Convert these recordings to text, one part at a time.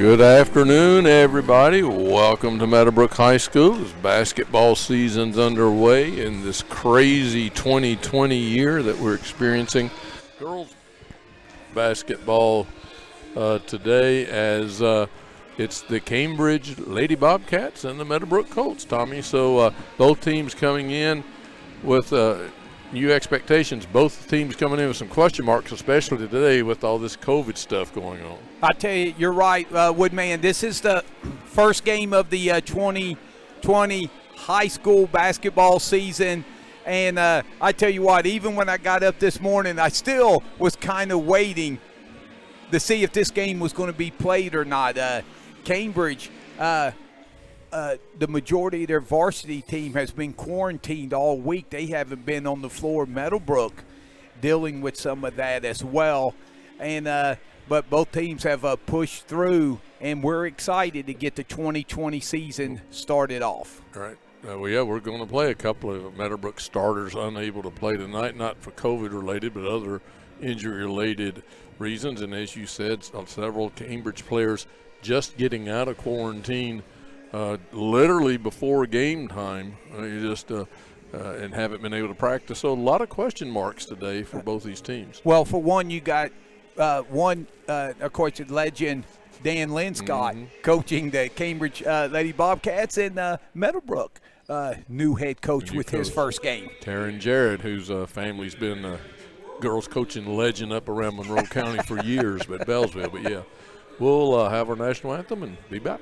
Good afternoon, everybody. Welcome to Meadowbrook High School. As basketball season's underway in this crazy 2020 year that we're experiencing. Girls basketball today as it's the Cambridge Lady Bobcats and the Meadowbrook Colts, Tommy. So both teams coming in with new expectations. Both teams coming in with some question marks, especially today with all this COVID stuff going on. I tell you, you're right, Woodman. This is the first game of the 2020 high school basketball season. And I tell you what, even when I got up this morning, I still was kind of waiting to see if this game was going to be played or not. Cambridge, the majority of their varsity team has been quarantined all week. They haven't been on the floor. Meadowbrook dealing with some of that as well. And but both teams have pushed through, and we're excited to get the 2020 season started off. All right. We're going to play a couple of Meadowbrook starters unable to play tonight, not for COVID-related, but other injury-related reasons. And as you said, several Cambridge players just getting out of quarantine literally before game time, and haven't been able to practice. So a lot of question marks today for both these teams. Well, for one, you got of course, legend Dan Linscott coaching the Cambridge Lady Bobcats, and Meadowbrook, new head coach with his first game. Taryn Jarrett, whose family's been a girls coaching legend up around Monroe County for years, but Bellsville. But yeah, we'll have our national anthem and be back.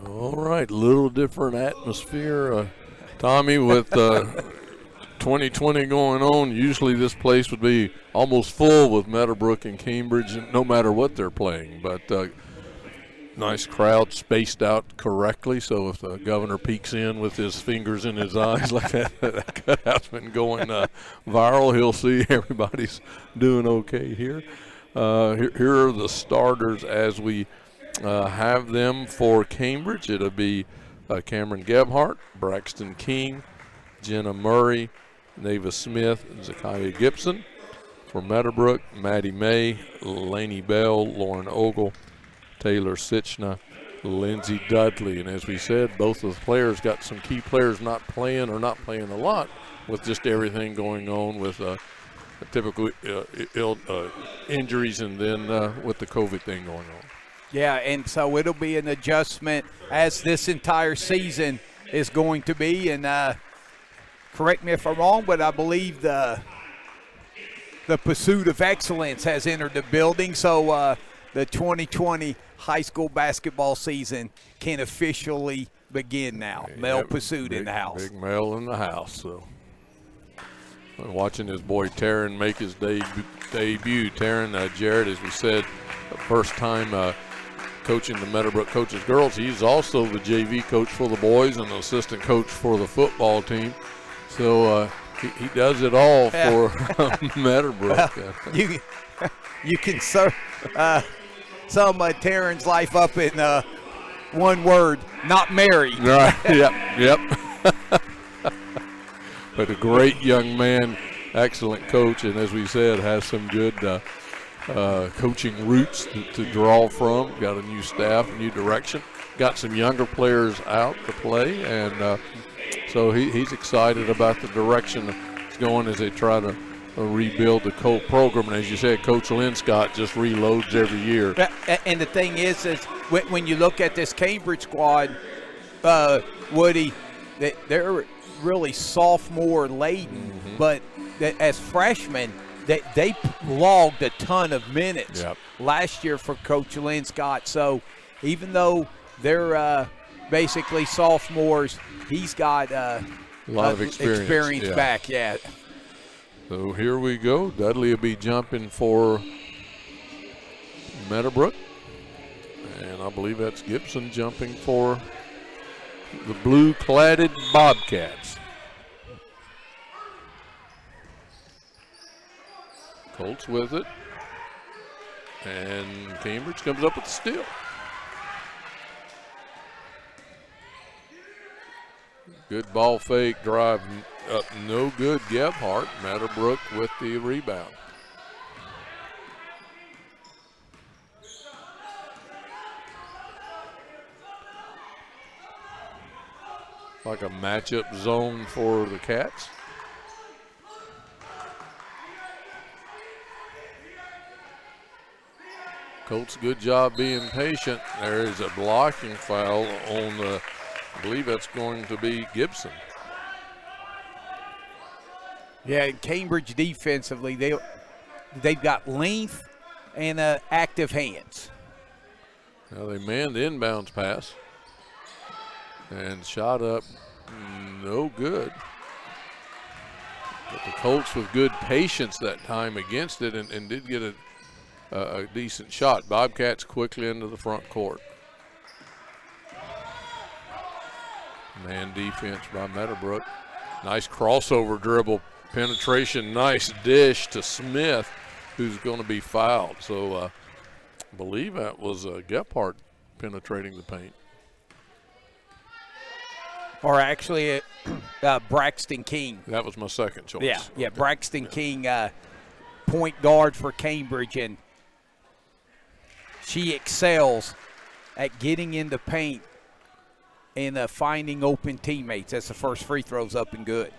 All right, little different atmosphere, Tommy, with 2020 going on. Usually this place would be almost full with Meadowbrook and Cambridge, no matter what they're playing. But nice crowd, spaced out correctly, so if the governor peeks in with his fingers in his eyes like that cutout's been going viral, he'll see everybody's doing okay here. Here are the starters as we have them for Cambridge. It'll be Cameron Gebhart, Braxton King, Jenna Murray, Neva Smith, and Zakiah Gibson. For Meadowbrook, Maddie May, Lainey Bell, Lauren Ogle, Taylor Sitchna, Lindsay Dudley. And as we said, both of the players got some key players not playing or not playing a lot with just everything going on with typical injuries, and then with the COVID thing going on. Yeah, and so it'll be an adjustment as this entire season is going to be. And correct me if I'm wrong, but I believe the pursuit of excellence has entered the building. So the 2020 high school basketball season can officially begin now. Yeah, Mel Pursuit in the house. Big Mel in the house. So watching his boy Taryn make his debut. Taryn Jarrett, as we said, first time coaching the Meadowbrook Coaches girls. He's also the JV coach for the boys and the assistant coach for the football team. So He does it all for Meadowbrook. You can sum Taryn's life up in one word: not married. Right. Yep. But a great young man, excellent coach, and as we said, has some good coaching roots to draw from. Got a new staff, a new direction. Got some younger players out to play, and so he's excited about the direction it's going as they try to rebuild the Colt program. And as you said, Coach Lynn Scott just reloads every year. And the thing is when you look at this Cambridge squad, Woody, they're really sophomore laden, but as freshmen, they logged a ton of minutes last year for Coach Lynn Scott. So even though they're basically sophomores, he's got a lot of experience back. So here we go. Dudley will be jumping for Meadowbrook. And I believe that's Gibson jumping for the blue-cladded Bobcats. Colts with it. And Cambridge comes up with the steal. Good ball fake, drive up, no good. Gebhardt. Meadowbrook with the rebound. Like a matchup zone for the Cats. Colts, good job being patient. There is a blocking foul on the, I believe that's going to be Gibson. Yeah, Cambridge defensively, they've got length and active hands. Now they manned the inbounds pass. And shot up, no good. But the Colts with good patience that time against it and did get a decent shot. Bobcats quickly into the front court. Man defense by Meadowbrook. Nice crossover dribble penetration, nice dish to Smith, who's going to be fouled. So I believe that was Gebhardt penetrating the paint. Or actually Braxton King. That was my second choice. Yeah, Braxton King, point guard for Cambridge, and she excels at getting in the paint and finding open teammates. That's the first free throws up and good.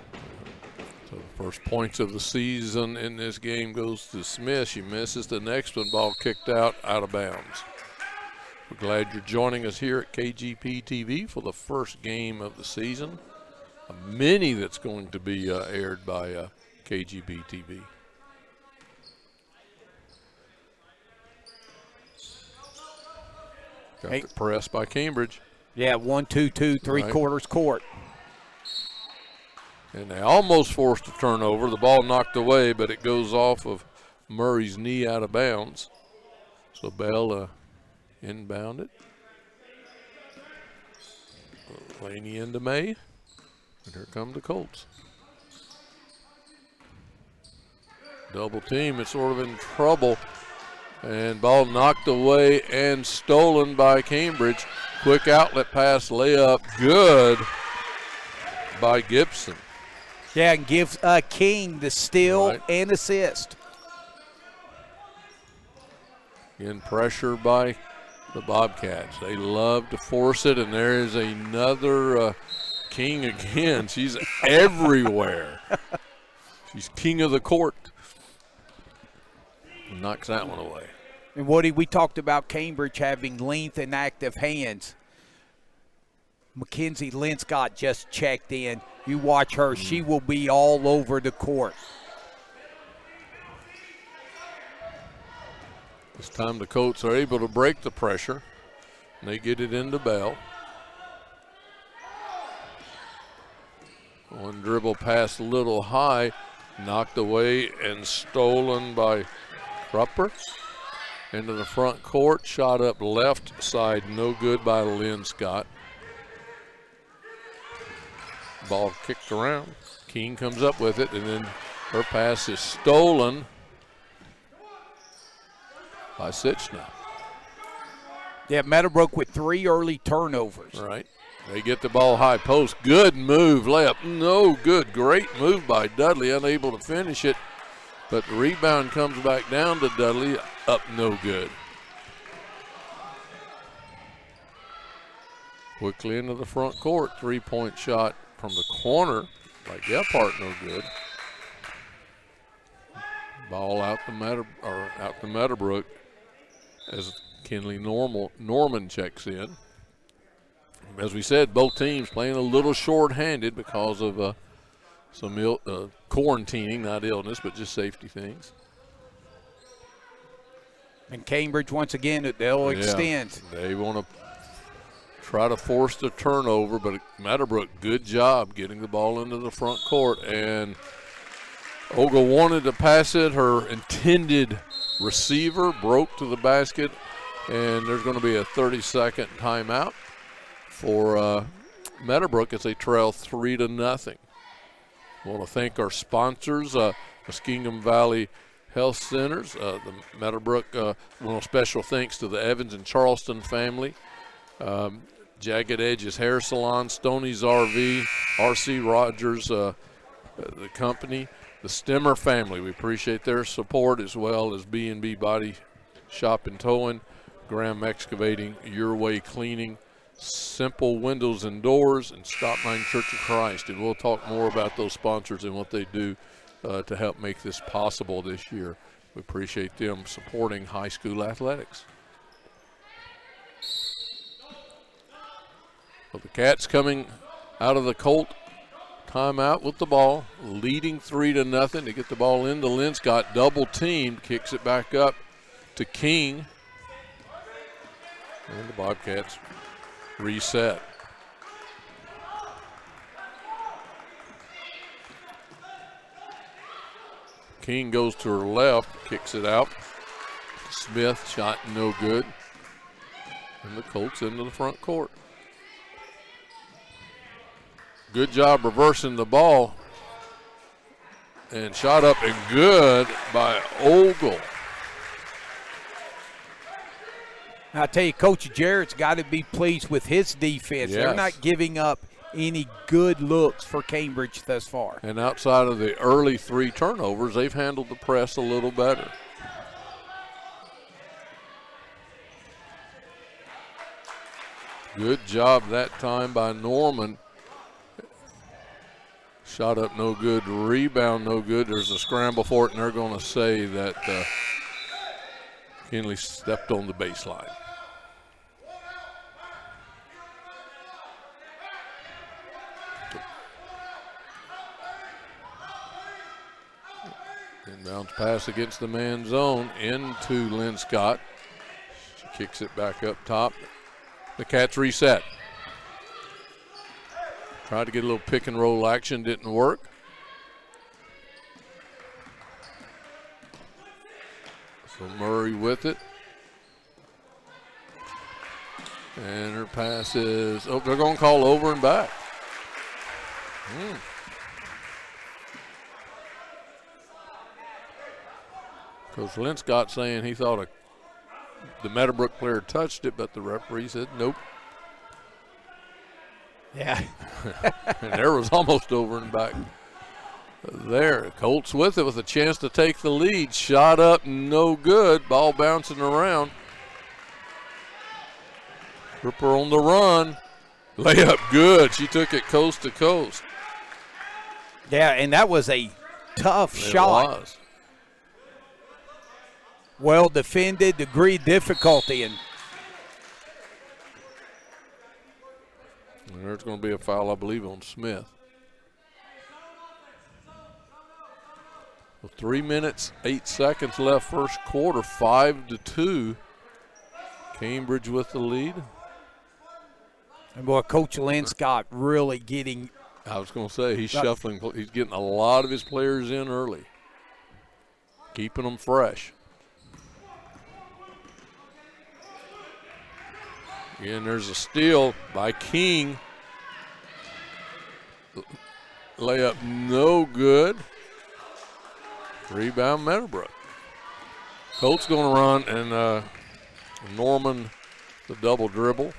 So the first points of the season in this game goes to Smith. She misses the next one, ball kicked out of bounds. We're glad you're joining us here at KGP TV for the first game of the season. A mini that's going to be aired by KGP TV. Got the press by Cambridge. Yeah, 1-2-2, three-quarters court. And they almost forced a turnover. The ball knocked away, but it goes off of Murray's knee out of bounds. So Bell inbound it. Laney into May. And here come the Colts. Double team, it's sort of in trouble. And ball knocked away and stolen by Cambridge. Quick outlet pass, layup, good by Gibson. Yeah, and gives King the steal and assist. In pressure by the Bobcats. They love to force it, and there is another King again. She's everywhere. She's king of the court. Knocks that one away. And Woody, we talked about Cambridge having length and active hands. Mackenzie Linscott just checked in. You watch her, she will be all over the court. This time the Colts are able to break the pressure. And they get it into Bell. One dribble pass a little high, knocked away and stolen by Krupper. Into the front court, shot up left side, no good by Lynn Scott. Ball kicked around. King comes up with it, and then her pass is stolen by Sitchna. Yeah, Meadowbrook with 3 early turnovers. Right. They get the ball high post. Good move, layup. No good. Great move by Dudley, unable to finish it. But the rebound comes back down to Dudley, up no good. Quickly into the front court, 3-point shot from the corner by Gephardt, no good. Ball out the Meadowbrook as Kinley Norman checks in. As we said, both teams playing a little short-handed because of some quarantining, not illness, but just safety things. And Cambridge, once again, they'll extend. They want to try to force the turnover, but Meadowbrook, good job getting the ball into the front court. And Olga wanted to pass it. Her intended receiver broke to the basket, and there's going to be a 30-second timeout for Meadowbrook as they trail 3-0. I want to thank our sponsors, Muskingum Valley Health Centers, the Meadowbrook. Special thanks to the Evans and Charleston family, Jagged Edges Hair Salon, Stoney's RV, R.C. Rogers, the company, the Stemmer family. We appreciate their support, as well as B&B Body Shop and Towing, Graham Excavating, Your Way Cleaning, Simple Windows and Doors, and Stopline Church of Christ. And we'll talk more about those sponsors and what they do to help make this possible this year. We appreciate them supporting high school athletics. Well, the Cats coming out of the Colt timeout with the ball, leading 3-0 to get the ball into Linscott, double teamed, kicks it back up to King. And the Bobcats reset. King goes to her left, kicks it out. Smith shot no good. And the Colts into the front court. Good job reversing the ball. And shot up and good by Ogle. I tell you, Coach Jarrett's got to be pleased with his defense. Yes. They're not giving up any good looks for Cambridge thus far. And outside of the early 3 turnovers, they've handled the press a little better. Good job that time by Norman. Shot up no good, rebound no good. There's a scramble for it, and they're going to say that Kinley stepped on the baseline. Inbounds pass against the man zone into Linscott. She kicks it back up top. The Cats reset. Tried to get a little pick and roll action, didn't work. So Murray with it. And her pass is, they're going to call over and back. Coach Linscott saying he thought the Meadowbrook player touched it, but the referee said nope. Yeah. And there was almost over and back there. Colts with it with a chance to take the lead. Shot up, no good. Ball bouncing around. Ripper on the run. Layup good. She took it coast to coast. Yeah, and that was a tough shot. It was. Well defended, degree difficulty, and there's going to be a foul, I believe, on Smith. Well, 3 minutes, 8 seconds left first quarter, 5-2. Cambridge with the lead. And boy, Coach Linscott really getting. I was going to say, he's shuffling. He's getting a lot of his players in early, keeping them fresh. Again, there's a steal by King. layup no good. Rebound Meadowbrook. Colts going to run, and Norman the double dribble.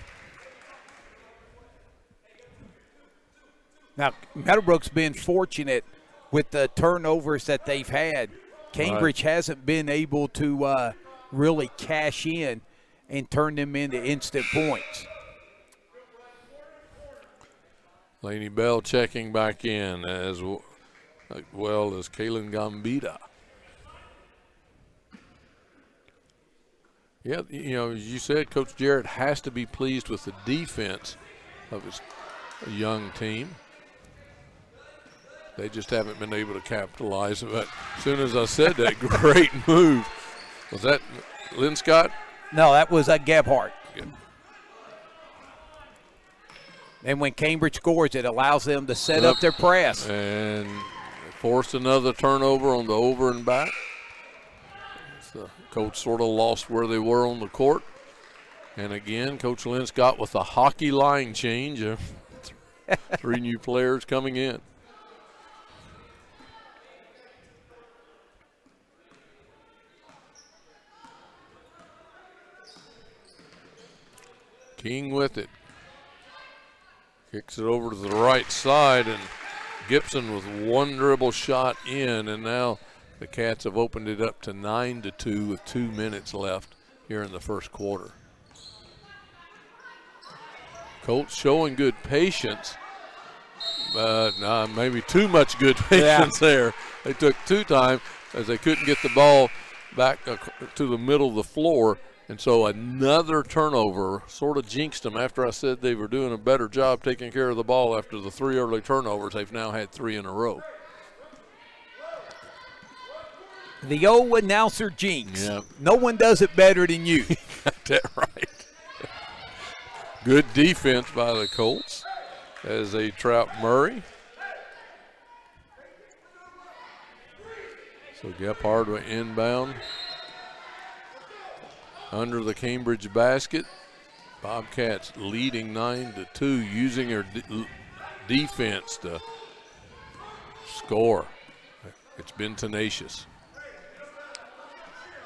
Now, Meadowbrook's been fortunate with the turnovers that they've had. Cambridge hasn't been able to really cash in and turn them into instant points. Laney Bell checking back in as well as Kalen Gambita. Yeah, as you said, Coach Jarrett has to be pleased with the defense of his young team. They just haven't been able to capitalize. But as soon as I said that, great move. Was that Lynn Scott? No, that was Gebhardt. Yeah. And when Cambridge scores, it allows them to set up their press. And forced another turnover on the over and back. The coach sort of lost where they were on the court. And again, Coach Lynn Scott with a hockey line change. 3 new players coming in. King with it. Kicks it over to the right side, and Gibson with one dribble shot in, and now the Cats have opened it up to 9-2 with 2 minutes left here in the first quarter. Colts showing good patience, but maybe too much good patience there. They took 2 times as they couldn't get the ball back to the middle of the floor. And so another turnover sort of jinxed them. After I said they were doing a better job taking care of the ball after the 3 early turnovers, they've now had 3 in a row. The old announcer jinx. Yep. No one does it better than you. Got that right. Good defense by the Colts as they trap Murray. So Gephardt will inbound under the Cambridge basket. Bobcats leading 9-2, using their defense to score. It's been tenacious.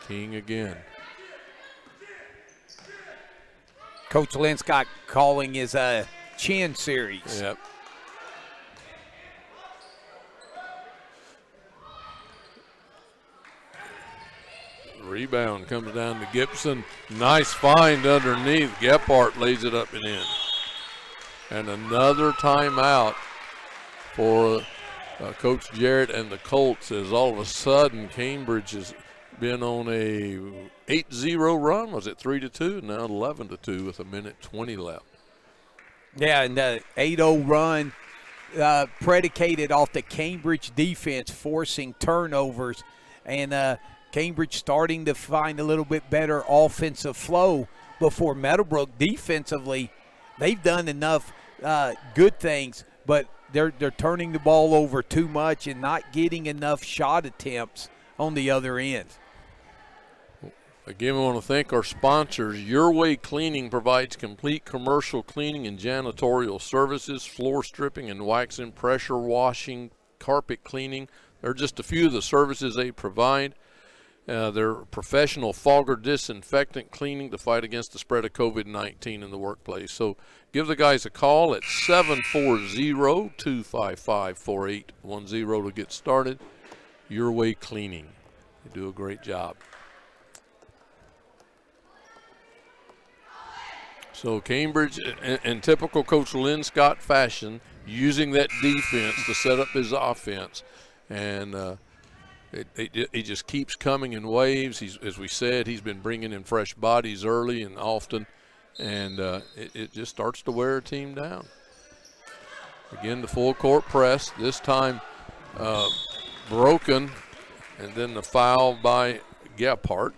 King again. Coach Lynn Scott calling his chin series. Yep. Rebound comes down to Gibson. Nice find underneath. Gephardt lays it up and in. And another timeout for Coach Jarrett and the Colts, as all of a sudden Cambridge has been on a 8-0 run. Was it 3-2? Now 11-2 with 1:20 left. Yeah, and the 8-0 run predicated off the Cambridge defense forcing turnovers, and Cambridge starting to find a little bit better offensive flow. Before Meadowbrook defensively, they've done enough good things, but they're turning the ball over too much and not getting enough shot attempts on the other end. Again, we want to thank our sponsors. Your Way Cleaning provides complete commercial cleaning and janitorial services, floor stripping and waxing, pressure washing, carpet cleaning. They're just a few of the services they provide. They're professional fogger disinfectant cleaning to fight against the spread of COVID-19 in the workplace. So give the guys a call at 740-255-4810 to get started. Your Way Cleaning. They do a great job. So Cambridge, in typical Coach Lynn Scott fashion, using that defense to set up his offense. And it just keeps coming in waves. As we said, he's been bringing in fresh bodies early and often, and it just starts to wear a team down. Again, the full court press, this time broken, and then the foul by Gephardt.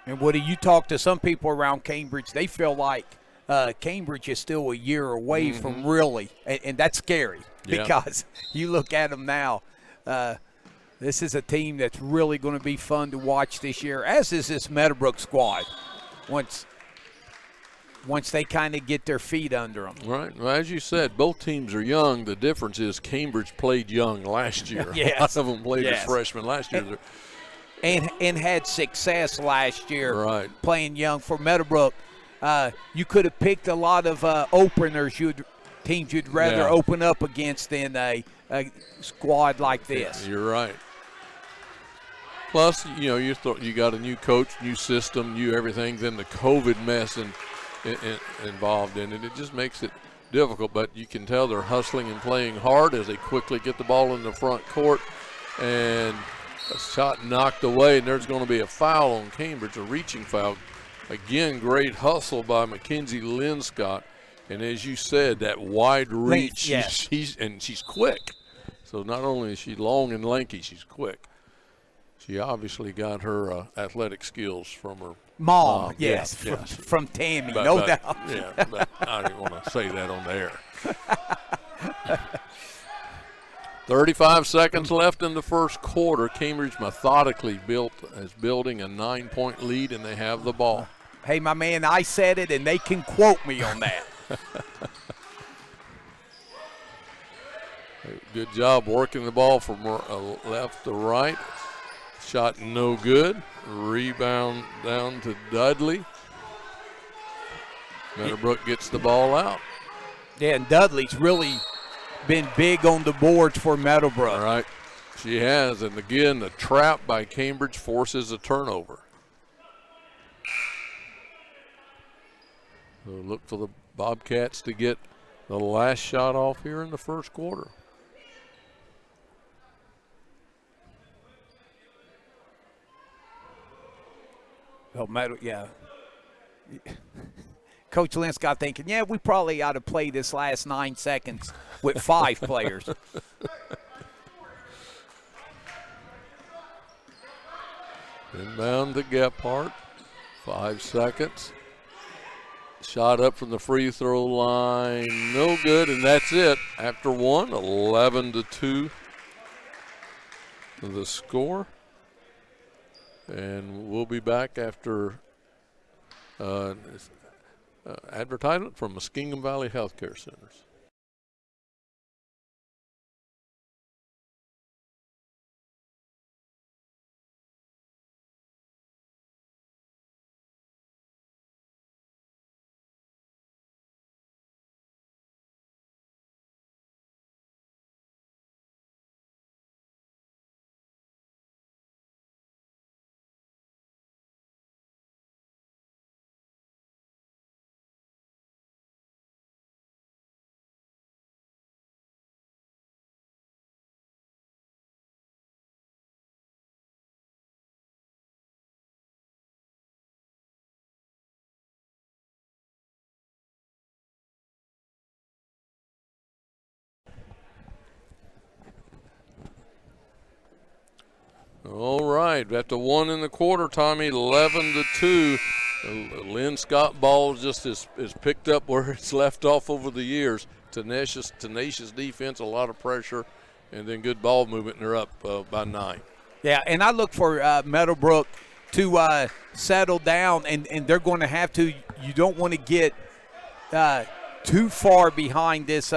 And Woody, you talk to some people around Cambridge, they feel like Cambridge is still a year away from really, and that's scary because you look at them now. This is a team that's really going to be fun to watch this year, as is this Meadowbrook squad. Once once they kind of get their feet under them. Right. Well, as you said, both teams are young. The difference is Cambridge played young last year. Yes. A lot of them played Yes. as freshmen last year. And had success last year Right. playing young for Meadowbrook. You could have picked a lot of openers teams you'd rather Yeah. open up against than a squad like this. You're right. Plus, you got a new coach, new system, new everything. Then the COVID mess involved in it. It just makes it difficult. But you can tell they're hustling and playing hard as they quickly get the ball in the front court. And a shot knocked away, and there's going to be a foul on Cambridge, a reaching foul. Again, great hustle by Mackenzie Linscott. And as you said, that wide reach, Yes. she's quick. So not only is she long and lanky, she's quick. She obviously got her athletic skills from her Mom, yes, yes. From Tammy, But- no but- doubt. Yeah, but I didn't want to say that on the air. 35 seconds left in the first quarter. Cambridge methodically is building a 9-point lead, and they have the ball. Hey, my man, I said it, and they can quote me on that. Good job working the ball from left to right. Shot no good. Rebound down to Dudley. Meadowbrook gets the ball out. Yeah, and Dudley's really been big on the boards for Meadowbrook. All right. She has. And again, the trap by Cambridge forces a turnover. So look for the Bobcats to get the last shot off here in the first quarter. Oh, yeah. Coach Linscott thinking, yeah, we probably ought to play this last 9 seconds with 5 players. Inbound to Gephardt. 5 seconds. Shot up from the free throw line. No good, and that's it. After one, 11-2 the score. And we'll be back after advertisement from Muskingum Valley Healthcare Centers. All right, after 1 in the quarter, Tommy, 11-2. Lynn Scott ball just is picked up where it's left off over the years. Tenacious defense, a lot of pressure, and then good ball movement, and they're up by 9. Yeah, and I look for Meadowbrook to settle down, and they're going to have to. You don't want to get too far behind this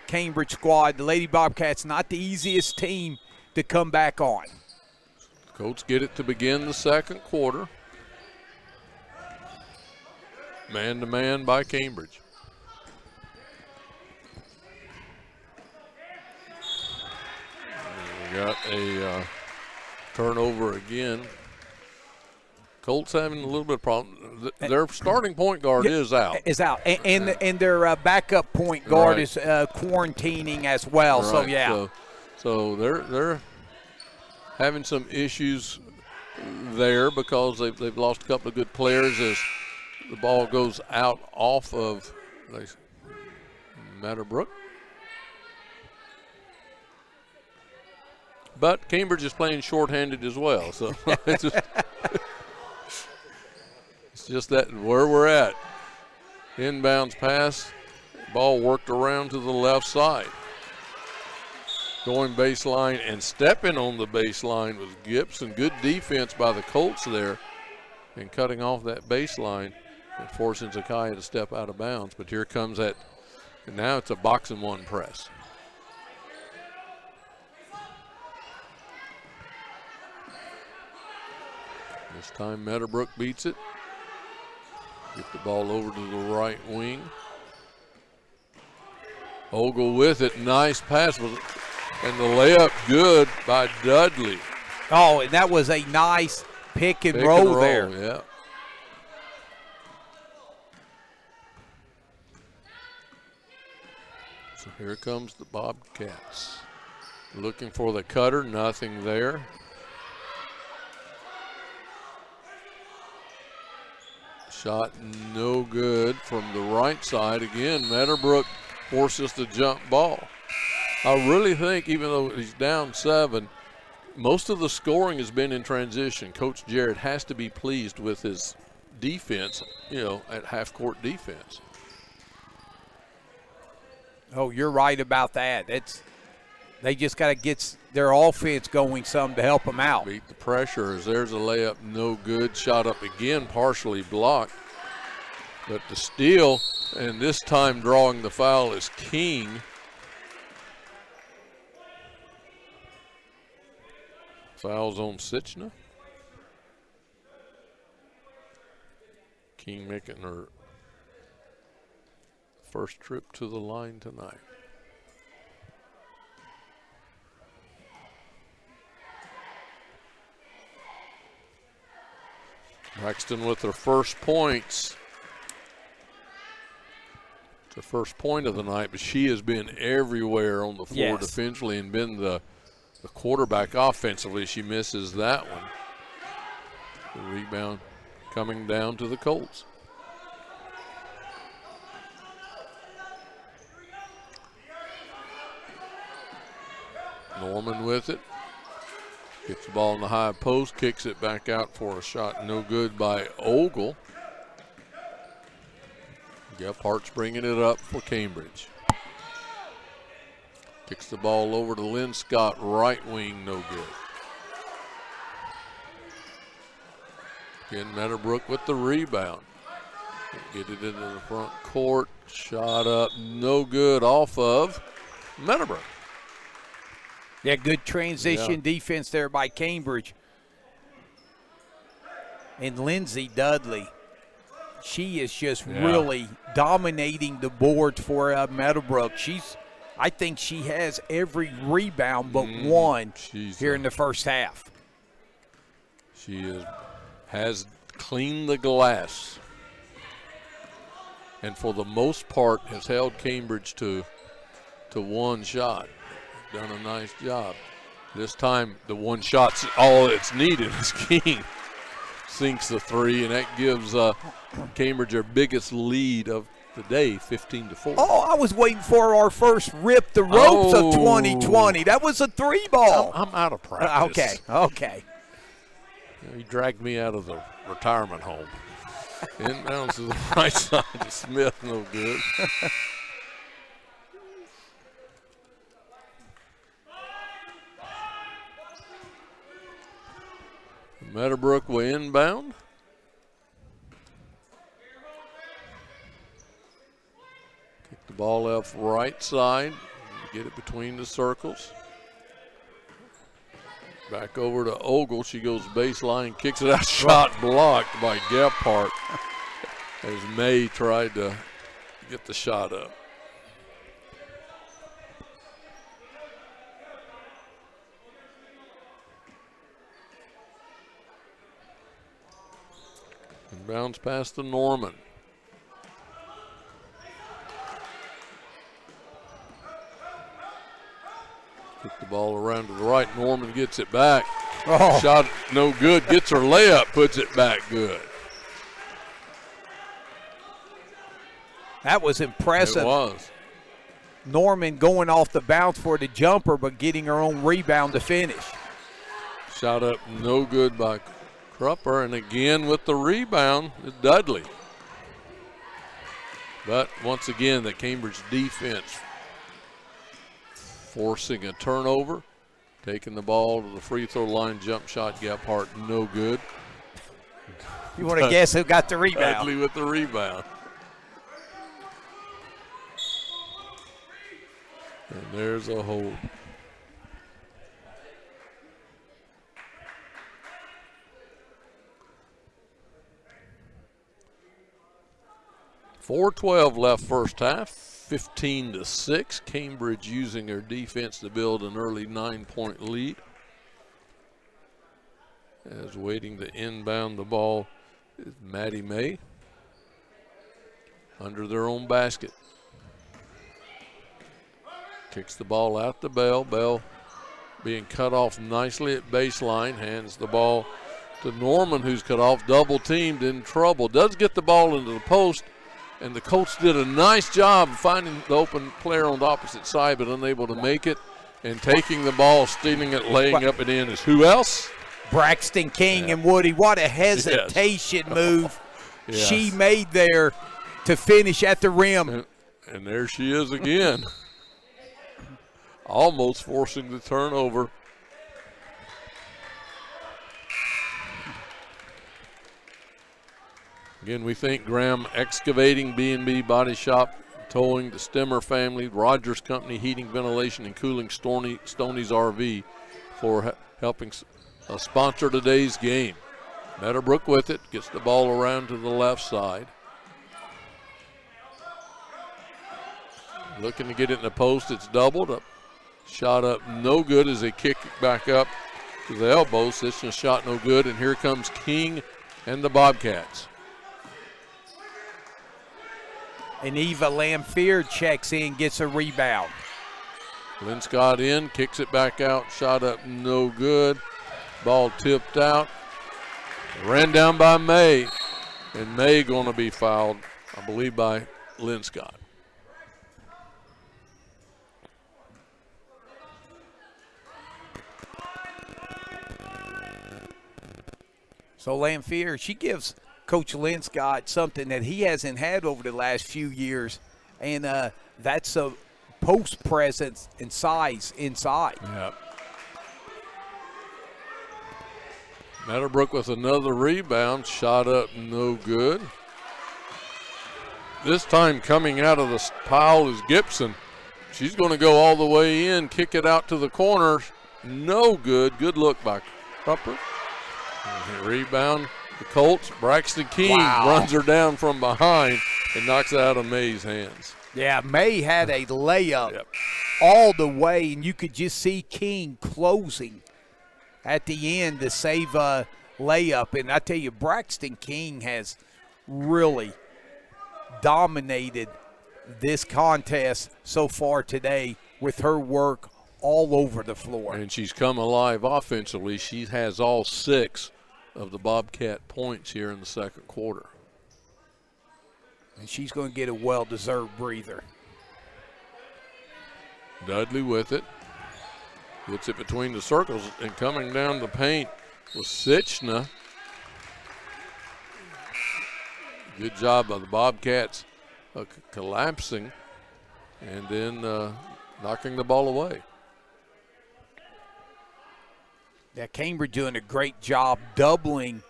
Cambridge squad. The Lady Bobcats, not the easiest team to come back on. Colts get it to begin the second quarter. Man-to-man by Cambridge. We got a turnover again. Colts having a little bit of problem. Their starting point guard is out. And their backup point guard Right. is quarantining as well. So, Right, yeah. So they're having some issues there because they've lost a couple of good players as the ball goes out off of Meadowbrook. But Cambridge is playing shorthanded as well, so it's just that where we're at. Inbounds pass, ball worked around to the left side. Going baseline and stepping on the baseline was Gibson. Good defense by the Colts there and cutting off that baseline. and forcing Zakiah to step out of bounds. But here comes that, and now it's a box and one press. This time Meadowbrook beats it. Get the ball over to the right wing. Ogle with it, nice pass, and the layup good by Dudley. Oh, and that was a nice pick and roll there. Yeah. So here comes the Bobcats. Looking for the cutter, nothing there. Shot no good from the right side. Again, Meadowbrook forces the jump ball. I really think, even though he's down 7, most of the scoring has been in transition. Coach Jarrett has to be pleased with his defense, at half-court defense. Oh, you're right about that. They just got to get their offense going some to help them out. Beat the pressure as there's a layup, no good. Shot up again, partially blocked. But the steal, and this time drawing the foul is King. Fouls on Sitchna. King making her first trip to the line tonight. Braxton with her first points. It's her first point of the night, but she has been everywhere on the floor defensively and been the quarterback offensively. She misses that one. The rebound coming down to the Colts. Norman with it. Gets the ball in the high post, kicks it back out for a shot. No good by Ogle. Gephart's bringing it up for Cambridge. Kicks the ball over to Lynn Scott, right wing, no good. Again, Meadowbrook with the rebound. Get it into the front court. Shot up, no good off of Meadowbrook. Yeah, good transition defense there by Cambridge. And Lindsay Dudley, she is just really dominating the boards for Meadowbrook. I think she has every rebound but one here in the first half. She has cleaned the glass, and for the most part has held Cambridge to one shot. Done a nice job. This time the one shot's all that's needed as King sinks the three, and that gives Cambridge their biggest lead of the day, 15-4. Oh, I was waiting for our first rip the ropes of 2020. That was a 3-ball. I'm out of practice. Okay. He dragged me out of the retirement home. Inbounds to the right side to Smith, no good. Meadowbrook will inbound. Kick the ball left right side. Get it between the circles. Back over to Ogle. She goes baseline, kicks it out. Shot blocked by Gephart as May tried to get the shot up. And bounce past to Norman. Kick the ball around to the right. Norman gets it back. Shot no good. Gets her layup, puts it back good. That was impressive. It was. Norman going off the bounce for the jumper, but getting her own rebound to finish. Shot up no good by Krupper, and again with the rebound is Dudley. But once again, the Cambridge defense forcing a turnover, taking the ball to the free throw line, jump shot, Gephart, no good. You want to guess who got the rebound? Dudley with the rebound. And there's a hold. .412 left first half, 15-6. Cambridge using their defense to build an early 9-point lead. As waiting to inbound the ball is Maddie May under their own basket. Kicks the ball out to Bell. Bell being cut off nicely at baseline. Hands the ball to Norman, who's cut off, double teamed, in trouble. Does get the ball into the post, and the Colts did a nice job of finding the open player on the opposite side, but unable to make it. And taking the ball, stealing it, laying up and in is who else? Braxton King and Woody. What a hesitation move she made there to finish at the rim. And there she is again. Almost forcing the turnover. Again, we thank Graham Excavating, B&B Body Shop, Towing, the Stemmer family, Rogers Company, Heating, Ventilation, and Cooling, Stoney's RV for helping sponsor today's game. Meadowbrook with it, gets the ball around to the left side. Looking to get it in the post, it's doubled up. Shot up no good as they kick it back up to the elbows. This is shot no good, and here comes King and the Bobcats. And Eva Lamphere checks in, gets a rebound. Lynn Scott in, kicks it back out, shot up no good. Ball tipped out. Ran down by May, and May going to be fouled, I believe, by Lynn Scott. So Lamphere, she gives Coach Lynn Scott something that he hasn't had over the last few years, and that's a post presence and size inside. Yep. Meadowbrook with another rebound, shot up no good. This time coming out of the pile is Gibson. She's going to go all the way in, kick it out to the corner. No good. Good look by Cropper. Rebound, the Colts. Braxton King runs her down from behind and knocks it out of May's hands. Yeah, May had a layup all the way, and you could just see King closing at the end to save a layup. And I tell you, Braxton King has really dominated this contest so far today with her work all over the floor. And she's come alive offensively. She has all 6 of the Bobcat points here in the second quarter. And she's going to get a well-deserved breather. Dudley with it. Gets it between the circles, and coming down the paint was Sitchna. Good job by the Bobcats collapsing and then knocking the ball away. Yeah, Cambridge doing a great job doubling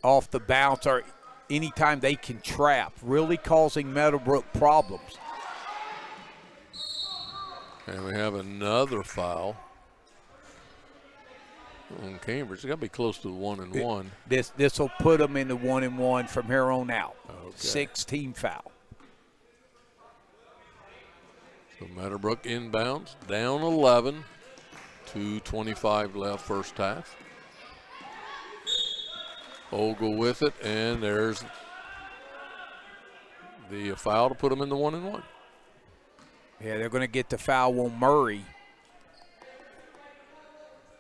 off the bounce or anytime they can trap, really causing Meadowbrook problems. And we have another foul on Cambridge. It's got to be close to the 1-and-1. This will put them in the 1-and-1 from here on out. Okay. 6-team foul. So Meadowbrook inbounds, down 11, 2:25 left first half. Ogle with it, and there's the foul to put them in the 1-and-1. Yeah, they're going to get the foul on Murray.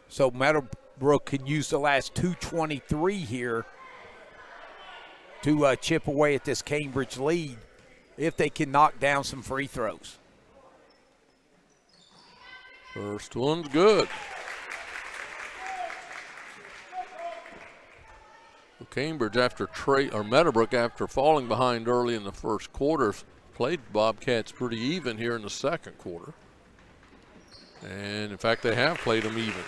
So Meadowbrook can use the last 2:23 here to chip away at this Cambridge lead if they can knock down some free throws. First one's good. Well, Cambridge Meadowbrook after falling behind early in the first quarter played Bobcats pretty even here in the second quarter. And in fact, they have played them even.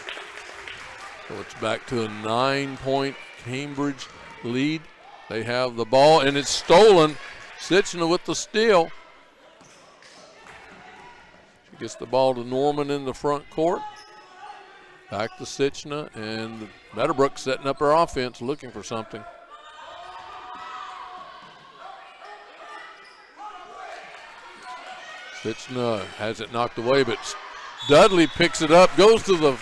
So it's back to a 9-point Cambridge lead. They have the ball, and it's stolen. Sitchner with the steal. She gets the ball to Norman in the front court. Back to Sitchner, and Meadowbrook setting up her offense, looking for something. Sitchner has it knocked away, but Dudley picks it up, goes to the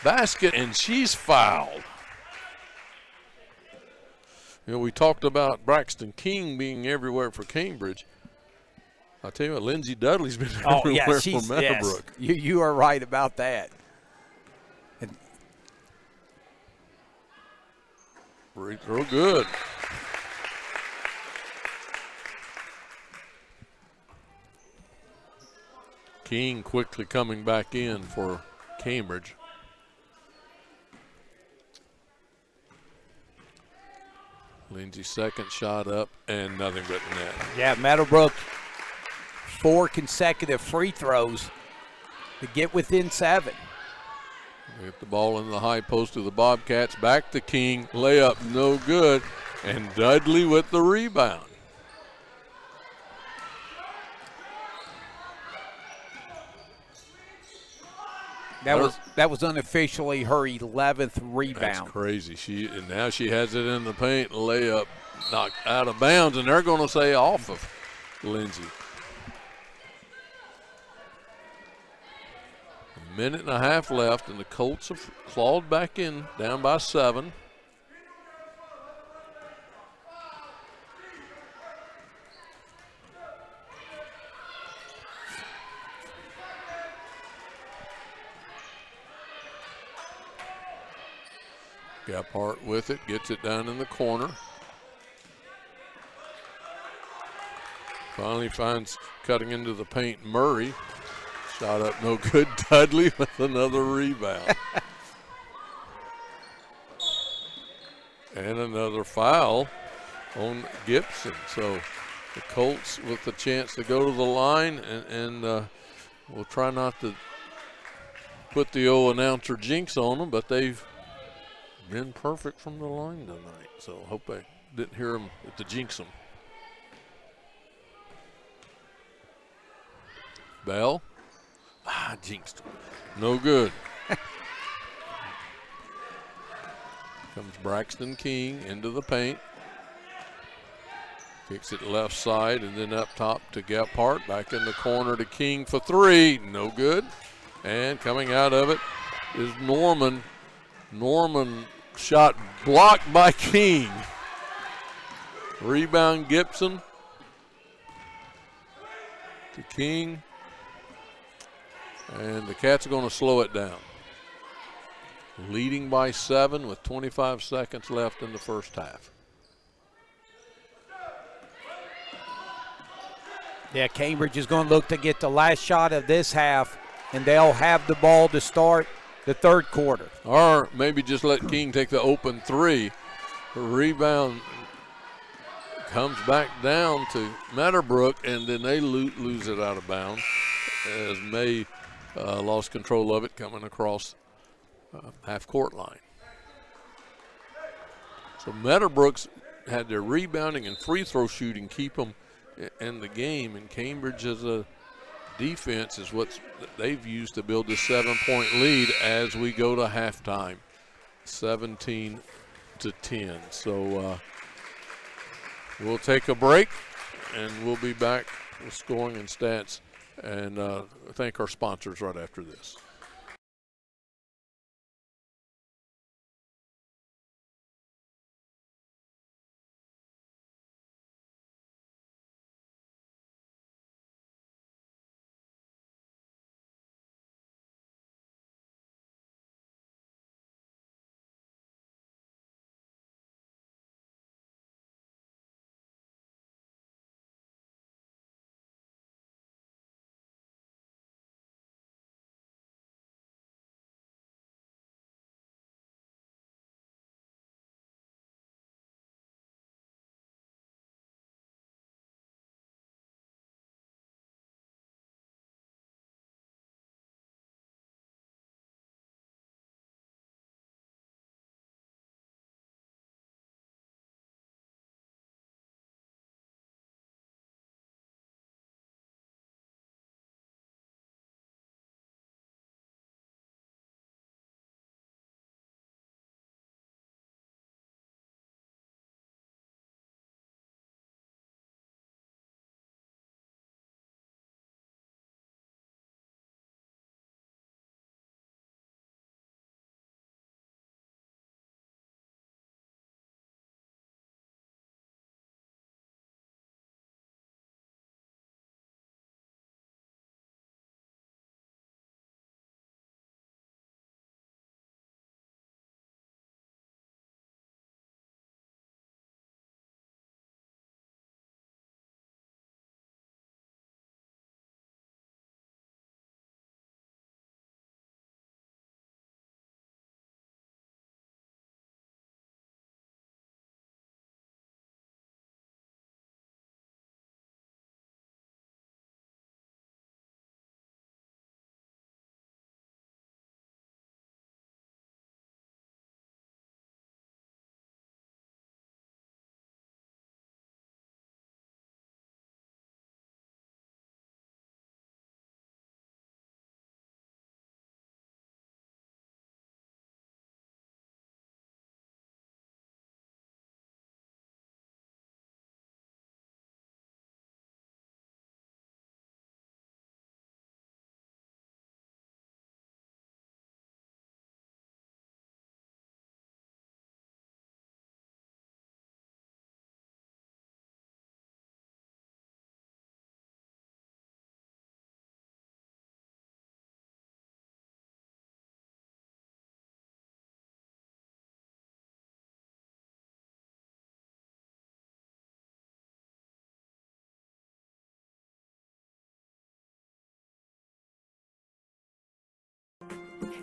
basket, and she's fouled. You know, we talked about Braxton King being everywhere for Cambridge. I tell you what, Lindsay Dudley's been everywhere for Meadowbrook. Yes. You are right about that. Free throw good. King quickly coming back in for Cambridge. Lindsay's second shot up and nothing but net. Yeah, Meadowbrook, 4 consecutive free throws to get within 7. They get the ball in the high post of the Bobcats. Back to King. Layup no good. And Dudley with the rebound. That was unofficially her 11th rebound. That's crazy. Now she has it in the paint. Layup knocked out of bounds, and they're going to say off of Lindsay. A minute and a half left, and the Colts have clawed back in, down by 7. Gephardt with it, gets it down in the corner. Finally finds cutting into the paint Murray. Shot up no good. Dudley with another rebound. And another foul on Gibson. So the Colts with the chance to go to the line, and we'll try not to put the old announcer jinx on them, but they've been perfect from the line tonight. So hope I didn't hear them to jinx them. Bell. Jinxed him. No good. Comes Braxton King into the paint. Kicks it left side and then up top to Gephardt. Back in the corner to King for 3. No good. And coming out of it is Norman. Norman shot blocked by King. Rebound Gibson to King. And the Cats are going to slow it down. Leading by 7 with 25 seconds left in the first half. Yeah, Cambridge is going to look to get the last shot of this half, and they'll have the ball to start the third quarter. Or maybe just let King take the open 3. The rebound comes back down to Meadowbrook, and then they lose it out of bounds as May lost control of it coming across half-court line. So Meadowbrook's had their rebounding and free throw shooting keep them in the game, and Cambridge as a defense is what they've used to build this 7-point lead as we go to halftime, 17-10. So we'll take a break, and we'll be back with scoring and stats, and thank our sponsors right after this.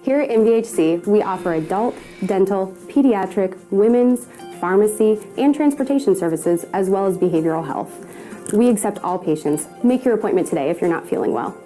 Here at MVHC, we offer adult, dental, pediatric, women's, pharmacy, and transportation services, as well as behavioral health. We accept all patients. Make your appointment today if you're not feeling well.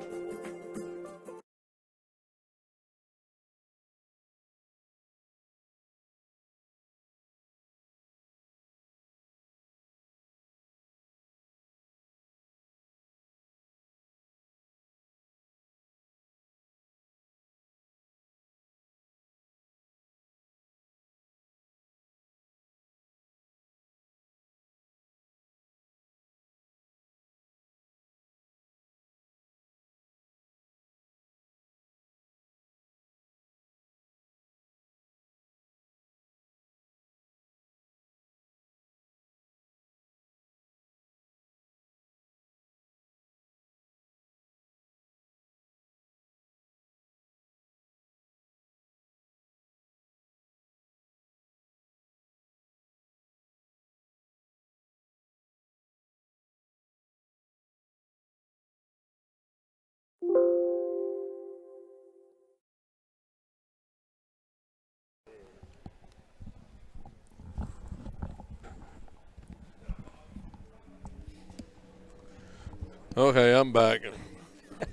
Okay, I'm back.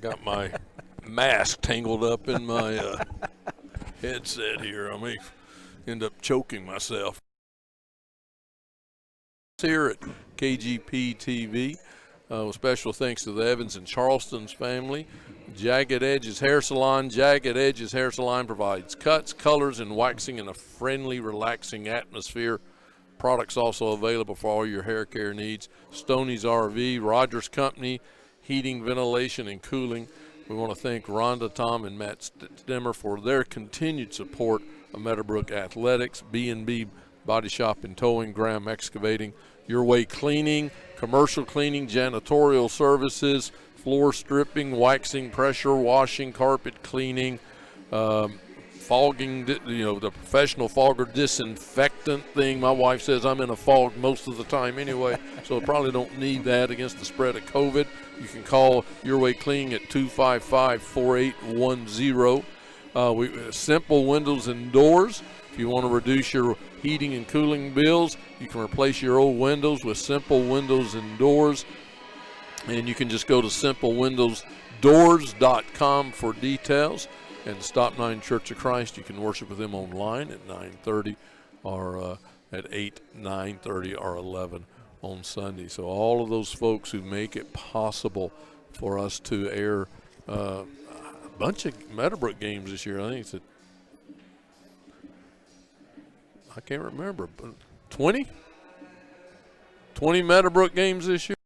Got my mask tangled up in my headset here. I may end up choking myself. Here at KGP TV, with special thanks to the Evans and Charleston's family. Jagged Edges Hair Salon. Jagged Edges Hair Salon provides cuts, colors, and waxing in a friendly, relaxing atmosphere. Products also available for all your hair care needs. Stoney's RV, Rogers Company, heating, ventilation, and cooling. We want to thank Rhonda, Tom, and Matt Stemmer for their continued support of Meadowbrook Athletics, B&B Body Shop and Towing, Graham Excavating, Your Way Cleaning, commercial cleaning, janitorial services, floor stripping, waxing, pressure washing, carpet cleaning, fogging, the professional fogger disinfectant thing. My wife says I'm in a fog most of the time anyway, so I probably don't need that against the spread of COVID. You can call Your Way Cleaning at 255-4810. Simple windows and doors. If you want to reduce your heating and cooling bills, you can replace your old windows with Simple Windows and Doors. And you can just go to simplewindowsdoors.com for details. And Stop 9 Church of Christ, you can worship with them online at 9:30 or at 8, 9:30, or 11 on Sunday. So all of those folks who make it possible for us to air a bunch of Meadowbrook games this year. I think it's I can't remember, but 20 Meadowbrook games this year.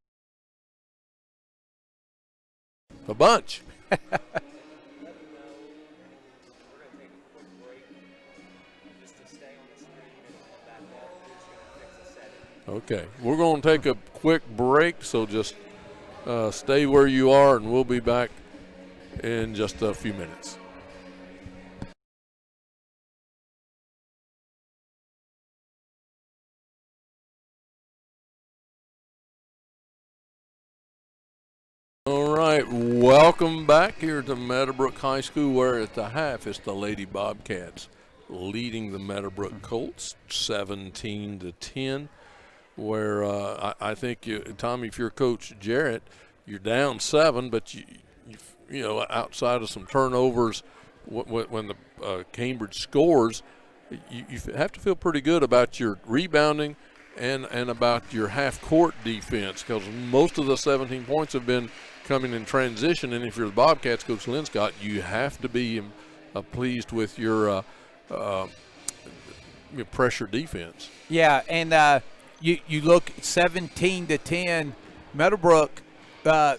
A bunch. Okay, we're going to take a quick break, so just stay where you are, and we'll be back in just a few minutes. All right, welcome back here to Meadowbrook High School, where at the half it's the Lady Bobcats leading the Meadowbrook Colts 17-10. Where I think, Tommy, if you're Coach Jarrett, you're down 7, but you outside of some turnovers when the Cambridge scores, you have to feel pretty good about your rebounding and about your half-court defense, because most of the 17 points have been coming in transition. And if you're the Bobcats, Coach Linscott, you have to be pleased with your pressure defense. Yeah, and you look 17-10. Meadowbrook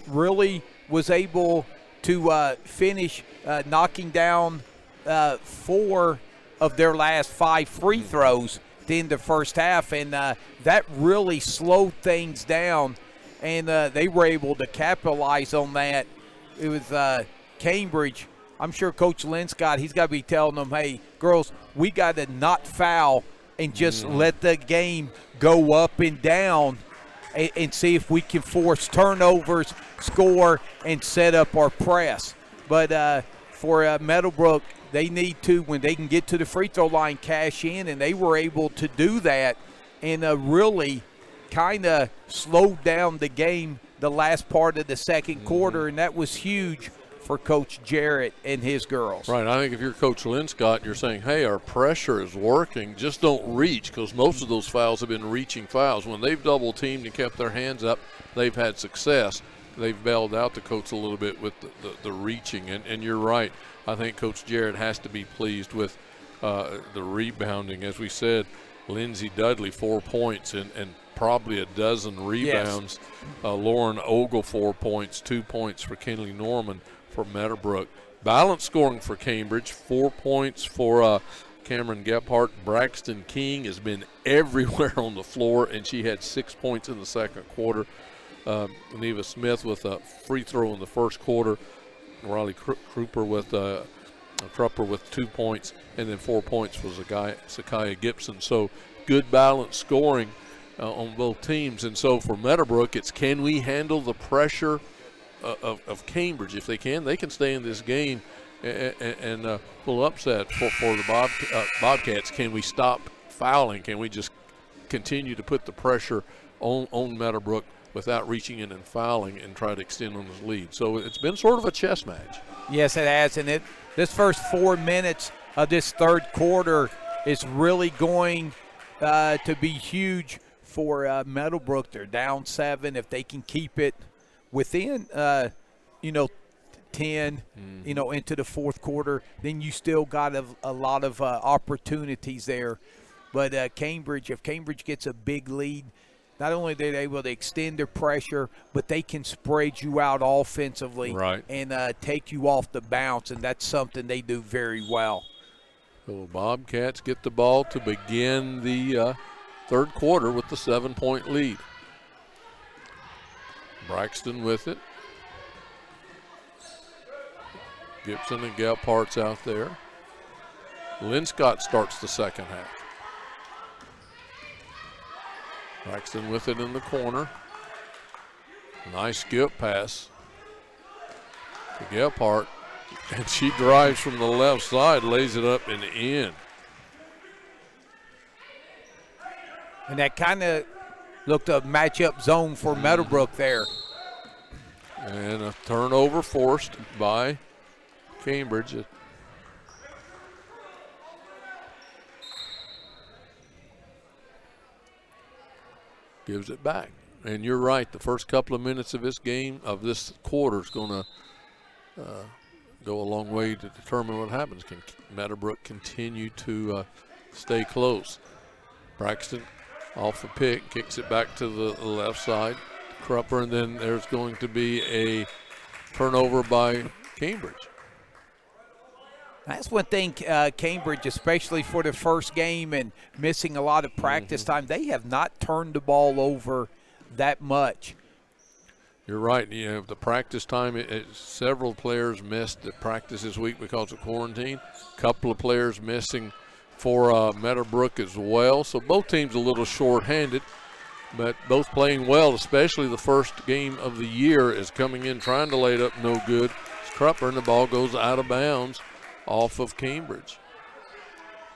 really was able to finish knocking down 4 of their last 5 free throws in the first half, and that really slowed things down, and they were able to capitalize on that. It was Cambridge. I'm sure Coach Linscott, he's got to be telling them, hey, girls, we got to not foul and just let the game go up and down and see if we can force turnovers, score, and set up our press. But for Meadowbrook, they need to, when they can get to the free throw line, cash in, and they were able to do that and really kind of slowed down the game the last part of the second quarter, and that was huge for Coach Jarrett and his girls. Right. I think if you're Coach Linscott, you're saying, hey, our pressure is working. Just don't reach, because most of those fouls have been reaching fouls. When they've double-teamed and kept their hands up, they've had success. They've bailed out the coach a little bit with the reaching. And you're right. I think Coach Jarrett has to be pleased with the rebounding. As we said, Lindsey Dudley, 4 points and probably a dozen rebounds. Yes. Lauren Ogle, 4 points, 2 points for Kenley Norman for Meadowbrook. Balance scoring for Cambridge, 4 points for Cameron Gephardt. Braxton King has been everywhere on the floor, and she had 6 points in the second quarter. Neva Smith with a free throw in the first quarter. Riley Krupper with 2 points, and then 4 points was Sakaya Gibson. So good balance scoring on both teams. And so for Meadowbrook, it's can we handle the pressure of Cambridge? If they can stay in this game and pull upset for the Bobcats. Can we stop fouling? Can we just continue to put the pressure on Meadowbrook without reaching in and fouling and try to extend on his lead? So it's been sort of a chess match. Yes, it has. And this first 4 minutes of this third quarter is really going to be huge for Meadowbrook. They're down 7. If they can keep it within, 10, into the fourth quarter, then you still got a lot of opportunities there. But if Cambridge gets a big lead, not only are they able to extend their pressure, but they can spread you out offensively, right, and take you off the bounce, and that's something they do very well. So Bobcats get the ball to begin the third quarter with the 7-point lead. Braxton with it. Gibson and Gephardt's out there. Linscott starts the second half. Braxton with it in the corner. Nice skip pass to Gephardt. And she drives from the left side, lays it up and in. And that kind of looked a matchup zone for Meadowbrook there. And a turnover forced by Cambridge. Gives it back. And you're right, the first couple of minutes of this game, of this quarter, is going to go a long way to determine what happens. Can Meadowbrook continue to stay close? Braxton off the pick, kicks it back to the left side. Krupper, and then there's going to be a turnover by Cambridge. That's one thing, Cambridge, especially for the first game and missing a lot of practice time, they have not turned the ball over that much. You're right. You know, the practice time, several players missed the practice this week because of quarantine. A couple of players missing for Meadowbrook as well. So both teams a little short-handed, but both playing well, especially the first game of the year is coming in, trying to lay it up, no good. It's Krupper, and the ball goes out of bounds off of Cambridge.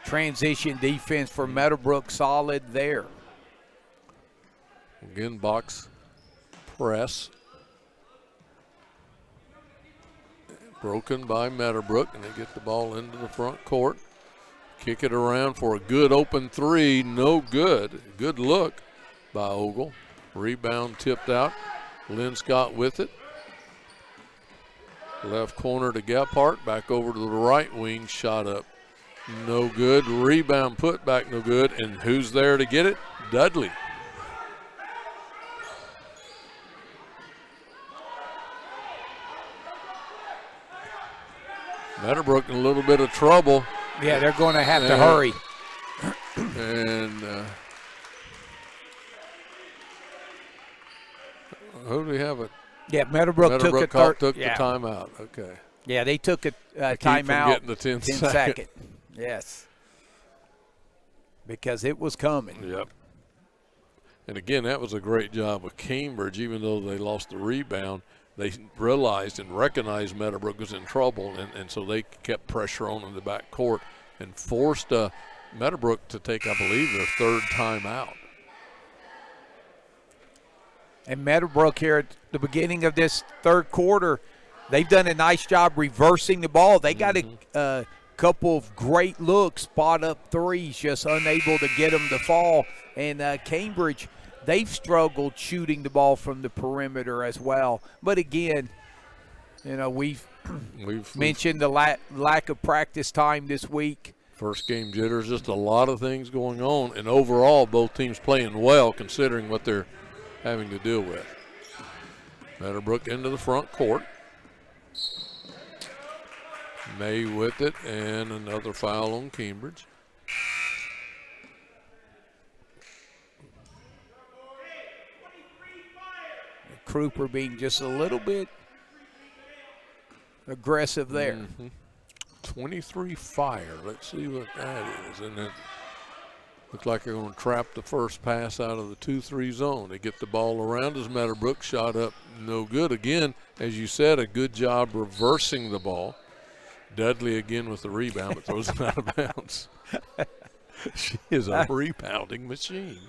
Transition defense for Meadowbrook, solid there. Again, box press. Broken by Meadowbrook, and they get the ball into the front court. Kick it around for a good open three. No good. Good look by Ogle. Rebound tipped out. Linscott with it. Left corner to Gephardt. Back over to the right wing. Shot up. No good. Rebound put back. No good. And who's there to get it? Dudley. Meadowbrook in a little bit of trouble. Yeah, they're going to have to hurry. And who do we have it? Yeah, Meadowbrook took the timeout. Okay. Yeah, they took a timeout. Getting the 10 second. Yes. Because it was coming. Yep. And again, that was a great job of Cambridge, even though they lost the rebound. they realized and recognized Meadowbrook was in trouble, and so they kept pressure on in the back court and forced Meadowbrook to take, I believe, their third timeout. And Meadowbrook here at the beginning of this third quarter, they've done a nice job reversing the ball. They got a couple of great looks, spot up threes, just unable to get them to fall. And Cambridge, they've struggled shooting the ball from the perimeter as well. But again, we've mentioned the lack of practice time this week. First game jitters, just a lot of things going on. And overall, both teams playing well considering what they're having to deal with. Meadowbrook into the front court. May with it, and another foul on Cambridge. Kruper being just a little bit aggressive there. 23 fire. Let's see what that is. And it looks like they're going to trap the first pass out of the 2-3 zone. They get the ball around as Meadowbrook shot up no good. Again, as you said, a good job reversing the ball. Dudley again with the rebound, but throws it out of bounds. She is a rebounding machine.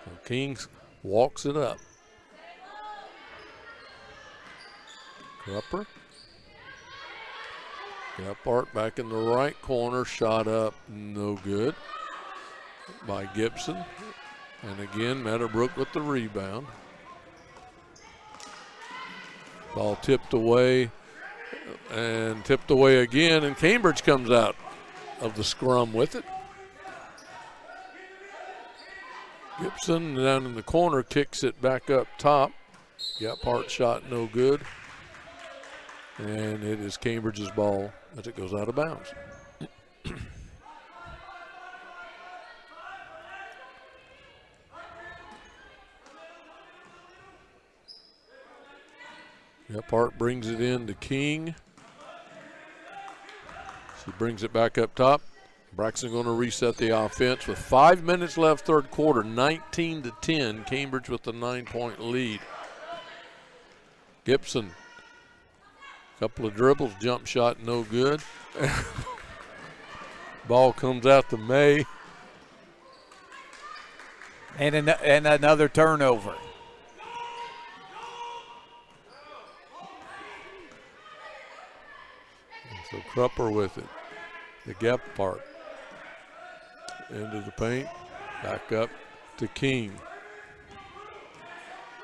So Kings walks it up. Krupper. Gephardt back in the right corner, shot up, no good by Gibson. And again, Meadowbrook with the rebound. Ball tipped away and tipped away again, and Cambridge comes out of the scrum with it. Gibson down in the corner kicks it back up top. Gephardt shot no good. And it is Cambridge's ball as it goes out of bounds. Gephardt brings it in to King. She brings it back up top. Braxton going to reset the offense with 5 minutes left third quarter, 19-10. Cambridge with the 9-point lead. Gibson, couple of dribbles, jump shot, no good. Ball comes out to May. And another turnover. So Krupper with it. The Gephardt into the paint. Back up to King.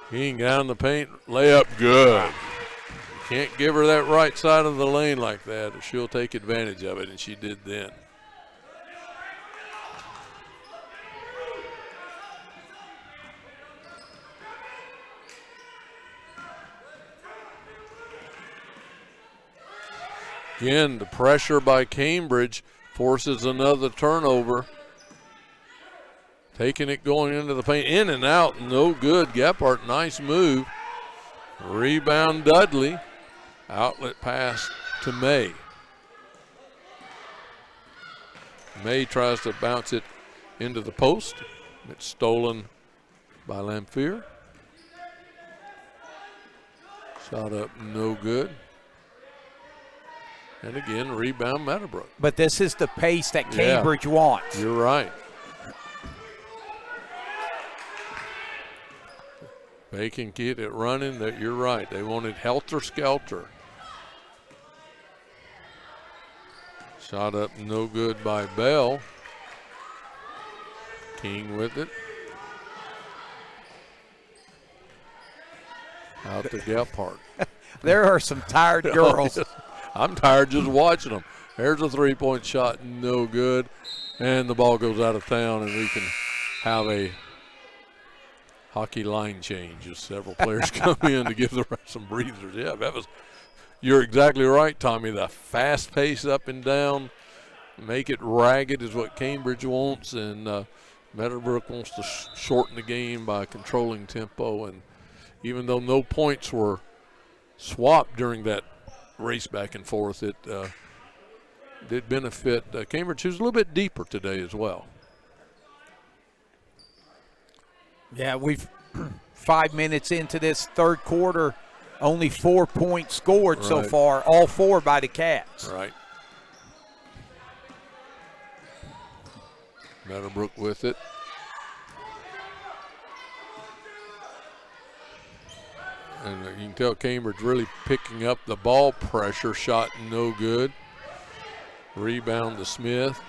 King down the paint. Layup good. Can't give her that right side of the lane like that, or she'll take advantage of it, and she did then. Again, the pressure by Cambridge forces another turnover. Taking it going into the paint, in and out, no good. Gephardt, nice move. Rebound Dudley. Outlet pass to May. May tries to bounce it into the post. It's stolen by Lamphere. Shot up no good. And again, rebound Meadowbrook. But this is the pace that Cambridge wants. You're right. They can get it running. That you're right. They wanted helter-skelter. Shot up no good by Bell. King with it. Out to Gephardt. There are some tired girls. I'm tired just watching them. There's a three-point shot, no good. And the ball goes out of town, and we can have a hockey line change as several players come in to give the rest some breathers. Yeah, you're exactly right, Tommy. The fast pace up and down, make it ragged is what Cambridge wants, and Meadowbrook wants to shorten the game by controlling tempo. And even though no points were swapped during that race back and forth, it did benefit Cambridge, who's a little bit deeper today as well. Yeah, we've 5 minutes into this third quarter, only 4 points scored so Right. far, all 4 by the Cats. Right. Meadowbrook with it. And you can tell Cambridge really picking up the ball pressure. Shot no good. Rebound to Smith.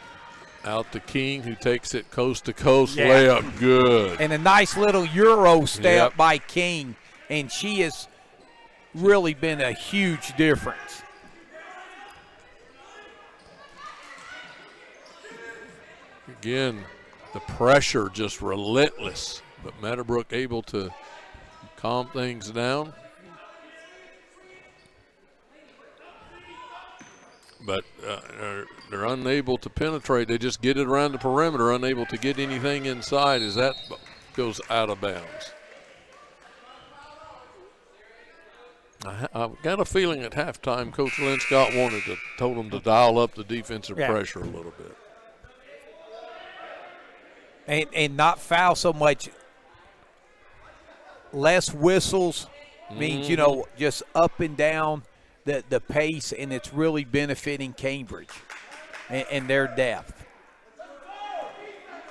Out to King, who takes it coast to coast. Yeah. Layup good. And a nice little Euro step Yep. by King, and she has really been a huge difference. Again, the pressure just relentless. But Meadowbrook able to calm things down. But they're unable to penetrate. They just get it around the perimeter, unable to get anything inside as that goes out of bounds. I've got a feeling at halftime Coach Lynn Scott told them to dial up the defensive pressure a little bit. And not foul so much. Less whistles means, just up and down the pace, and it's really benefiting Cambridge and their depth.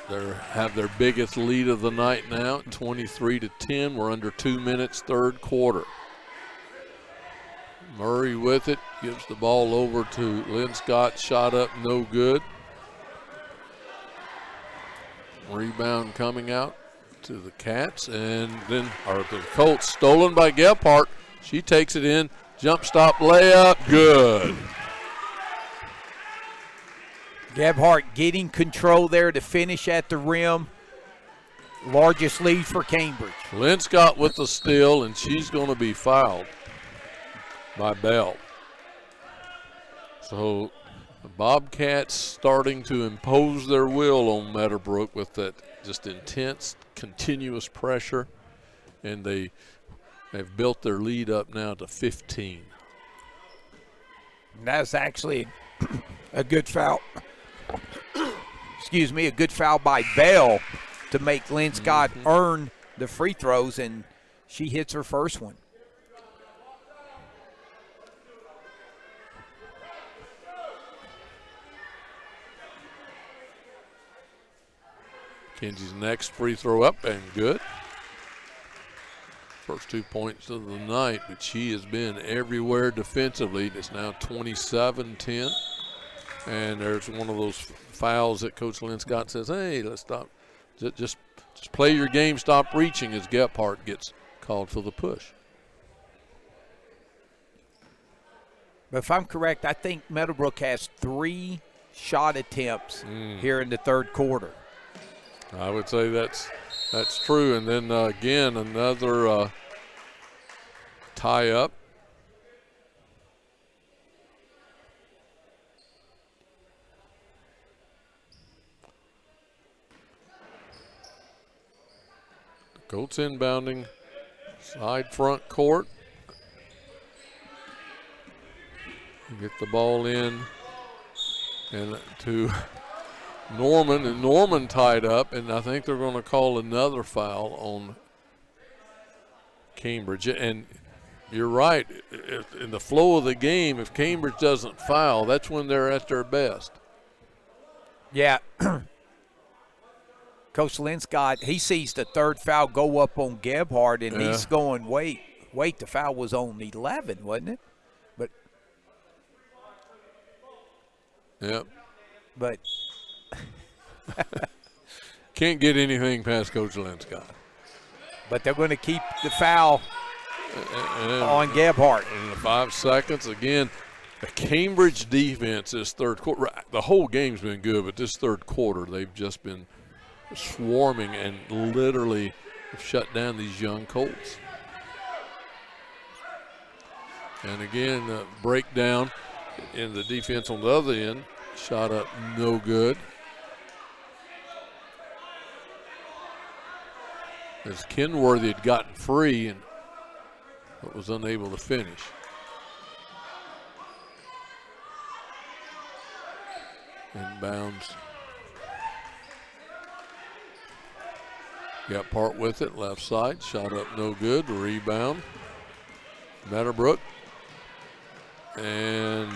They have their biggest lead of the night now, 23-10. We're under 2 minutes, third quarter. Murray with it, gives the ball over to Lynn Scott. Shot up, no good. Rebound coming out to the Cats, and then the Colts, stolen by Gebhardt. She takes it in, jump stop layup, good. Gebhardt getting control there to finish at the rim. Largest lead for Cambridge. Lynn Scott with the steal, and she's going to be fouled by Bell. So the Bobcats starting to impose their will on Meadowbrook with that just intense, continuous pressure, and they have built their lead up now to 15. That's actually a good foul. Excuse me, a good foul by Bell to make Lynn Scott earn the free throws, and she hits her first one. Kenzie's next free throw up and good. First 2 points of the night, but she has been everywhere defensively. It's now 27-10. And there's one of those fouls that Coach Lynn Scott says, hey, let's stop. Just play your game, stop reaching, as Gebhardt gets called for the push. But if I'm correct, I think Meadowbrook has 3 shot attempts here in the third quarter. I would say that's true. And then again, another tie up. The Colts inbounding side front court. Get the ball in and to Norman, and Norman tied up, and I think they're going to call another foul on Cambridge. And you're right, in the flow of the game, if Cambridge doesn't foul, that's when they're at their best. Yeah. Coach Lynn Scott, he sees the third foul go up on Gebhardt, and he's going, wait, the foul was on 11, wasn't it? Yep. But can't get anything past Coach Lynn Scott. But they're going to keep the foul on Gebhardt. In the 5 seconds, again, the Cambridge defense this third quarter, the whole game's been good, but this third quarter, they've just been swarming and literally shut down these young Colts. And again, breakdown in the defense on the other end. Shot up, no good. As Kenworthy had gotten free and but was unable to finish. Inbounds. Gephardt with it, left side, shot up no good, rebound. Meadowbrook. And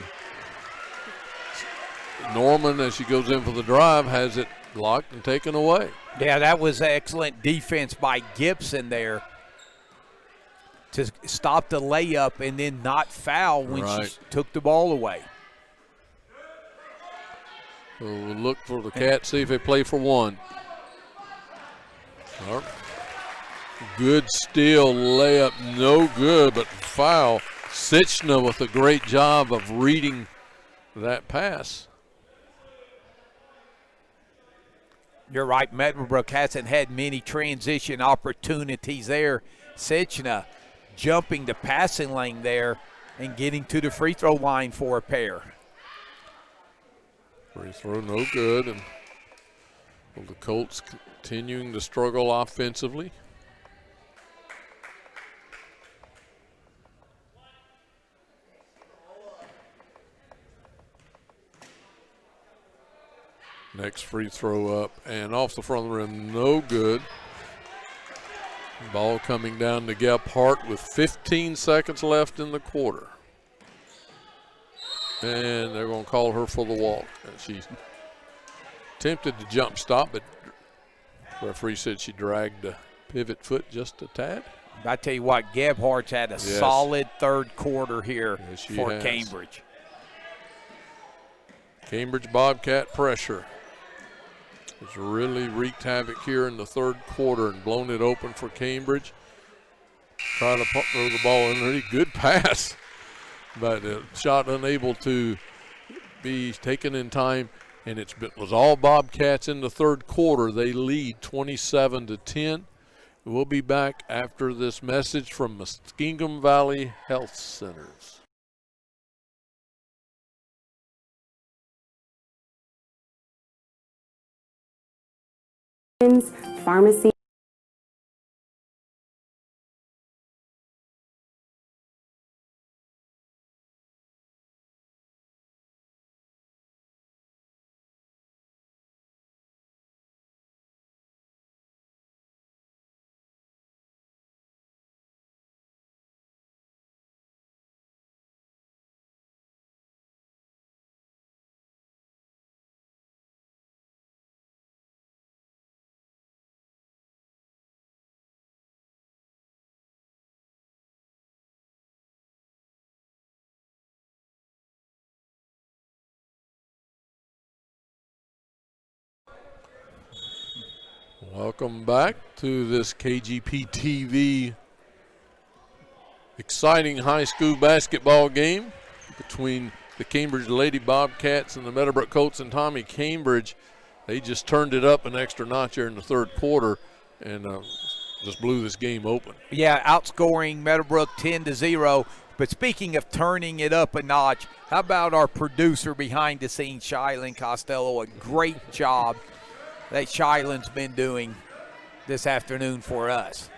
Norman, as she goes in for the drive, has it blocked and taken away. Yeah, that was excellent defense by Gibson there to stop the layup and then not foul when she took the ball away. So we'll look for the Cats, see if they play for one. Good steal, layup, no good, but foul. Sitchna with a great job of reading that pass. You're right, Meadowbrook hasn't had many transition opportunities there. Sitchna jumping the passing lane there and getting to the free throw line for a pair. Free throw no good, and the Colts continuing to struggle offensively. Next free throw up and off the front of the rim, no good. Ball coming down to Gephardt with 15 seconds left in the quarter. And they're going to call her for the walk. And she's tempted to jump stop, but referee said she dragged the pivot foot just a tad. I tell you what, Gebhardt's had a solid third quarter here for Cambridge. Cambridge Bobcat pressure has really wreaked havoc here in the third quarter and blown it open for Cambridge. Try to throw the ball in. Really good pass, but the shot unable to be taken in time, and was all Bobcats in the third quarter. They lead 27-10. We'll be back after this message from Muskingum Valley Health Centers. Pharmacy. Welcome back to this KGP TV exciting high school basketball game between the Cambridge Lady Bobcats and the Meadowbrook Colts. And Tommy, Cambridge, they just turned it up an extra notch here in the third quarter and just blew this game open. Yeah, outscoring Meadowbrook 10-0. But speaking of turning it up a notch, how about our producer behind the scenes, Shylin Costello? A great job that Shylin's been doing this afternoon for us.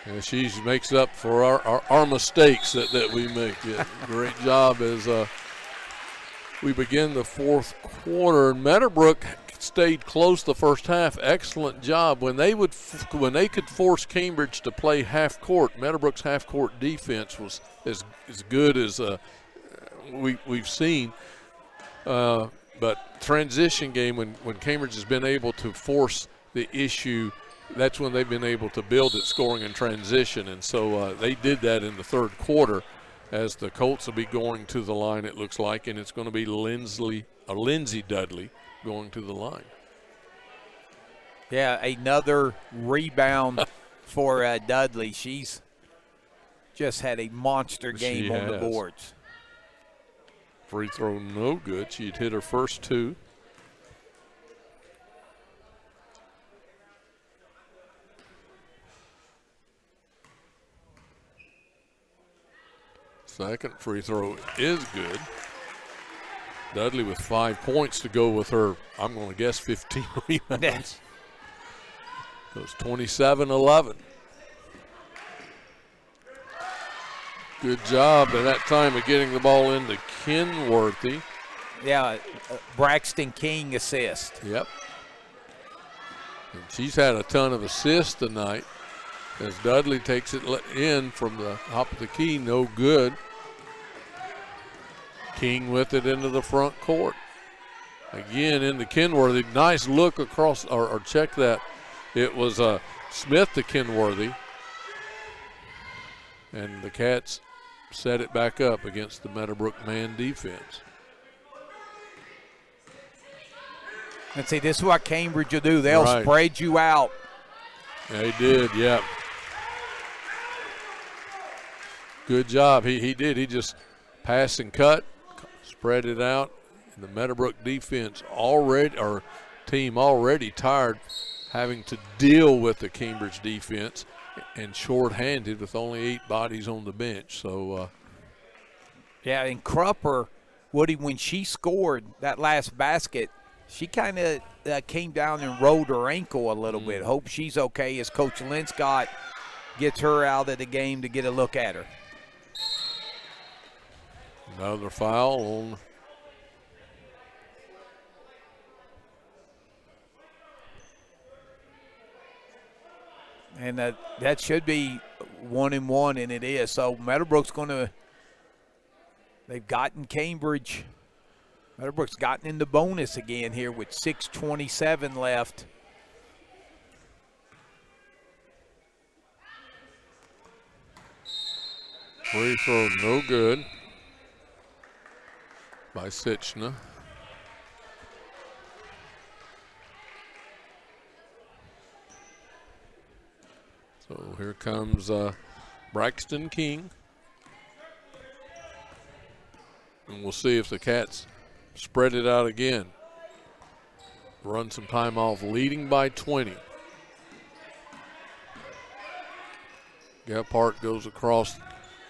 Yeah, she makes up for our mistakes that we make. Yeah, great job as we begin the fourth quarter. Meadowbrook stayed close the first half. Excellent job. When they could force Cambridge to play half court, Meadowbrook's half court defense was as good as we've seen. But transition game, when Cambridge has been able to force the issue, that's when they've been able to build it, scoring in transition. And so they did that in the third quarter as the Colts will be going to the line, it looks like, and it's going to be Lindsay Dudley going to the line. Yeah, another rebound for Dudley. She's just had a monster game on the boards. Free throw no good. She'd hit her first two. Second free throw is good. Dudley with 5 points to go with her, I'm going to guess, 15 rebounds. It was 27-11. Good job at that time of getting the ball into Kenworthy. Yeah, Braxton King assist. Yep. And she's had a ton of assists tonight as Dudley takes it in from the top of the key, no good. King with it into the front court. Again into Kenworthy. Nice look across, or check that. It was Smith to Kenworthy. And the Cats set it back up against the Meadowbrook man defense. And see, this is what Cambridge will do. They'll spread you out. They did, yeah. Good job. He did. He just passed and cut, spread it out. And the Meadowbrook defense team already tired having to deal with the Cambridge defense and shorthanded with only 8 bodies on the bench. So, yeah, and Crupper, Woody, when she scored that last basket, she kind of came down and rolled her ankle a little bit. Hope she's okay as Coach Linscott gets her out of the game to get a look at her. Another foul on and that should be 1-1, and it is. So Meadowbrook's they've gotten Cambridge. Meadowbrook's gotten in the bonus again here with 6:27 left. Free throw, no good by Sitchna. So here comes Braxton King. And we'll see if the Cats spread it out again. Run some time off, leading by 20. Gephardt goes across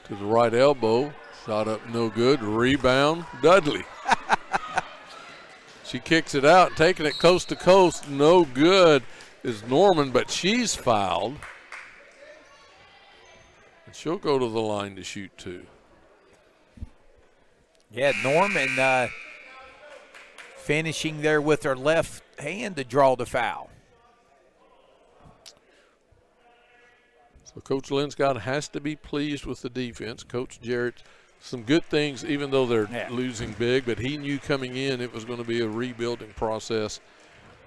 to the right elbow. Shot up, no good. Rebound, Dudley. She kicks it out, taking it coast to coast. No good is Norman, but she's fouled. And she'll go to the line to shoot 2. Yeah, Norman finishing there with her left hand to draw the foul. So Coach Linscott has to be pleased with the defense. Coach Jarrett, some good things, even though they're losing big, but he knew coming in it was going to be a rebuilding process,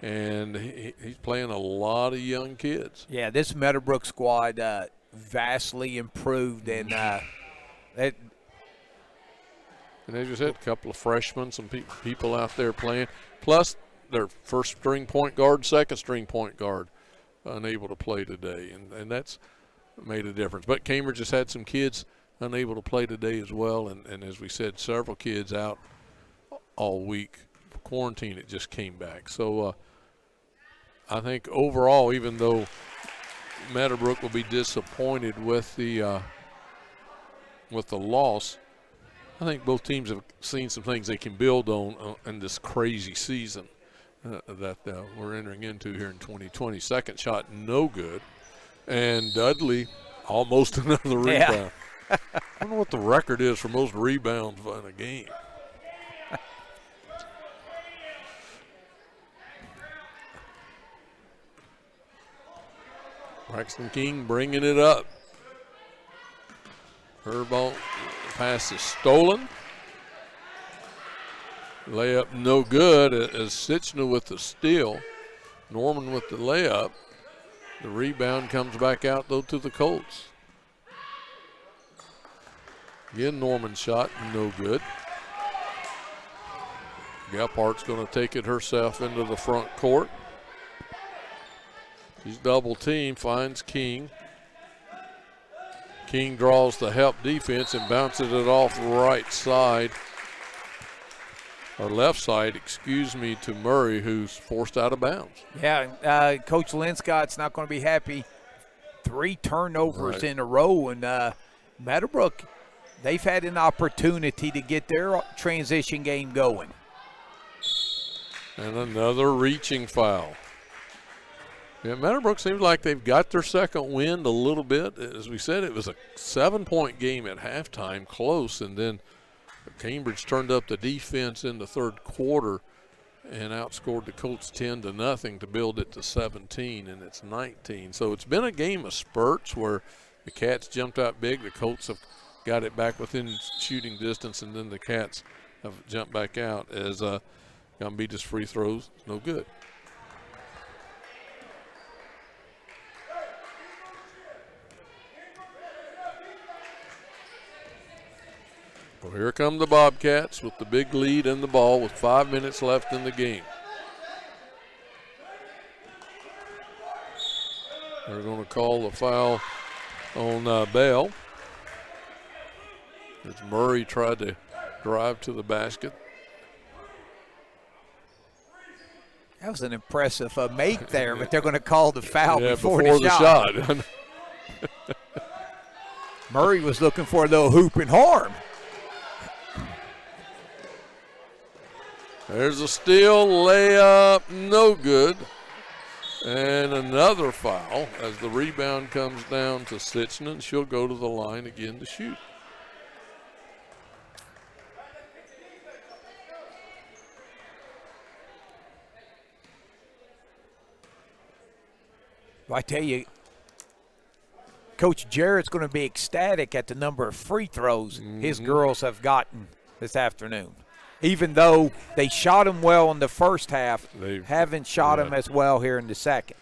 and he's playing a lot of young kids. Yeah, this Meadowbrook squad vastly improved, and and as you said, a couple of freshmen, some people out there playing, plus their first-string point guard, second-string point guard unable to play today, and that's made a difference. But Cambridge has had some kids unable to play today as well, and as we said, several kids out all week. For quarantine, it just came back. So I think overall, even though Meadowbrook will be disappointed with the loss, I think both teams have seen some things they can build on in this crazy season that we're entering into here in 2020. Second shot, no good. And Dudley, almost another rebound. I don't know what the record is for most rebounds in a game. Braxton King bringing it up. Her ball pass is stolen. Layup no good as Sitchna with the steal. Norman with the layup. The rebound comes back out, though, to the Colts. Again, Norman's shot, no good. Gephardt's going to take it herself into the front court. She's double teamed, finds King. King draws the help defense and bounces it off right side, or left side, excuse me, to Murray, who's forced out of bounds. Yeah, Coach Linscott's not going to be happy. 3 turnovers in a row, and Meadowbrook, they've had an opportunity to get their transition game going. And another reaching foul. Yeah, Meadowbrook seems like they've got their second wind a little bit. As we said, it was a 7-point game at halftime, close, and then Cambridge turned up the defense in the third quarter and outscored the Colts 10-0 to build it to 17, and it's 19. So it's been a game of spurts where the Cats jumped out big. The Colts have got it back within shooting distance, and then the Cats have jumped back out as Gambita's free throws. No good. Well, here come the Bobcats with the big lead and the ball with 5 minutes left in the game. They're going to call the foul on Bell, as Murray tried to drive to the basket. That was an impressive make there, but they're going to call the foul before the the shot. Murray was looking for a little hoop and horn. There's a steal, layup, no good. And another foul as the rebound comes down to Sitchman. She'll go to the line again to shoot. I tell you, Coach Jarrett's going to be ecstatic at the number of free throws his girls have gotten this afternoon. Even though they shot them well in the first half, they haven't shot them as well here in the second.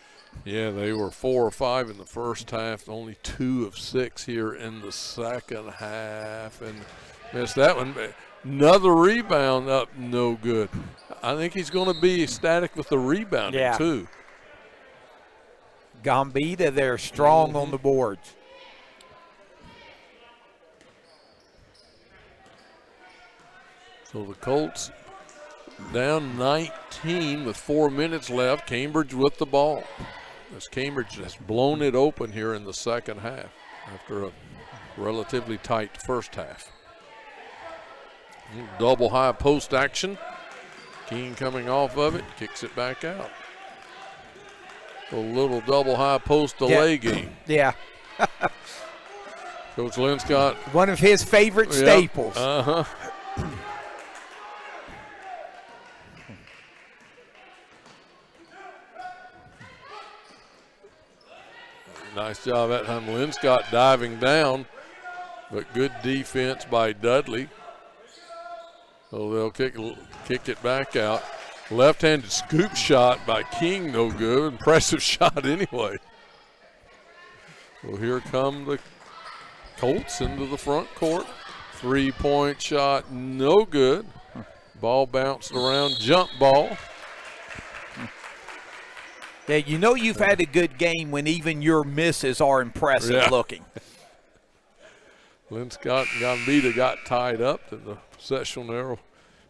Yeah, they were 4 or 5 in the first half, only 2 of 6 here in the second half, and missed that one. Another rebound up, no good. I think he's going to be ecstatic with the rebounding too. Gambita, they're strong on the boards. So the Colts down 19 with 4 minutes left. Cambridge with the ball, as Cambridge has blown it open here in the second half after a relatively tight first half. Double high post action. Keene coming off of it, kicks it back out. A little double high post delay game. Yeah. Coach Linscott. One of his favorite staples. Uh-huh. Nice job at time. Linscott diving down, but good defense by Dudley. So they'll kick it back out. Left-handed scoop shot by King, no good. Impressive shot anyway. Well, here come the Colts into the front court. 3-point shot, no good. Ball bounced around, jump ball. Yeah, you know you've had a good game when even your misses are impressive looking. Linscott and Gambita got tied up in the possessional arrow.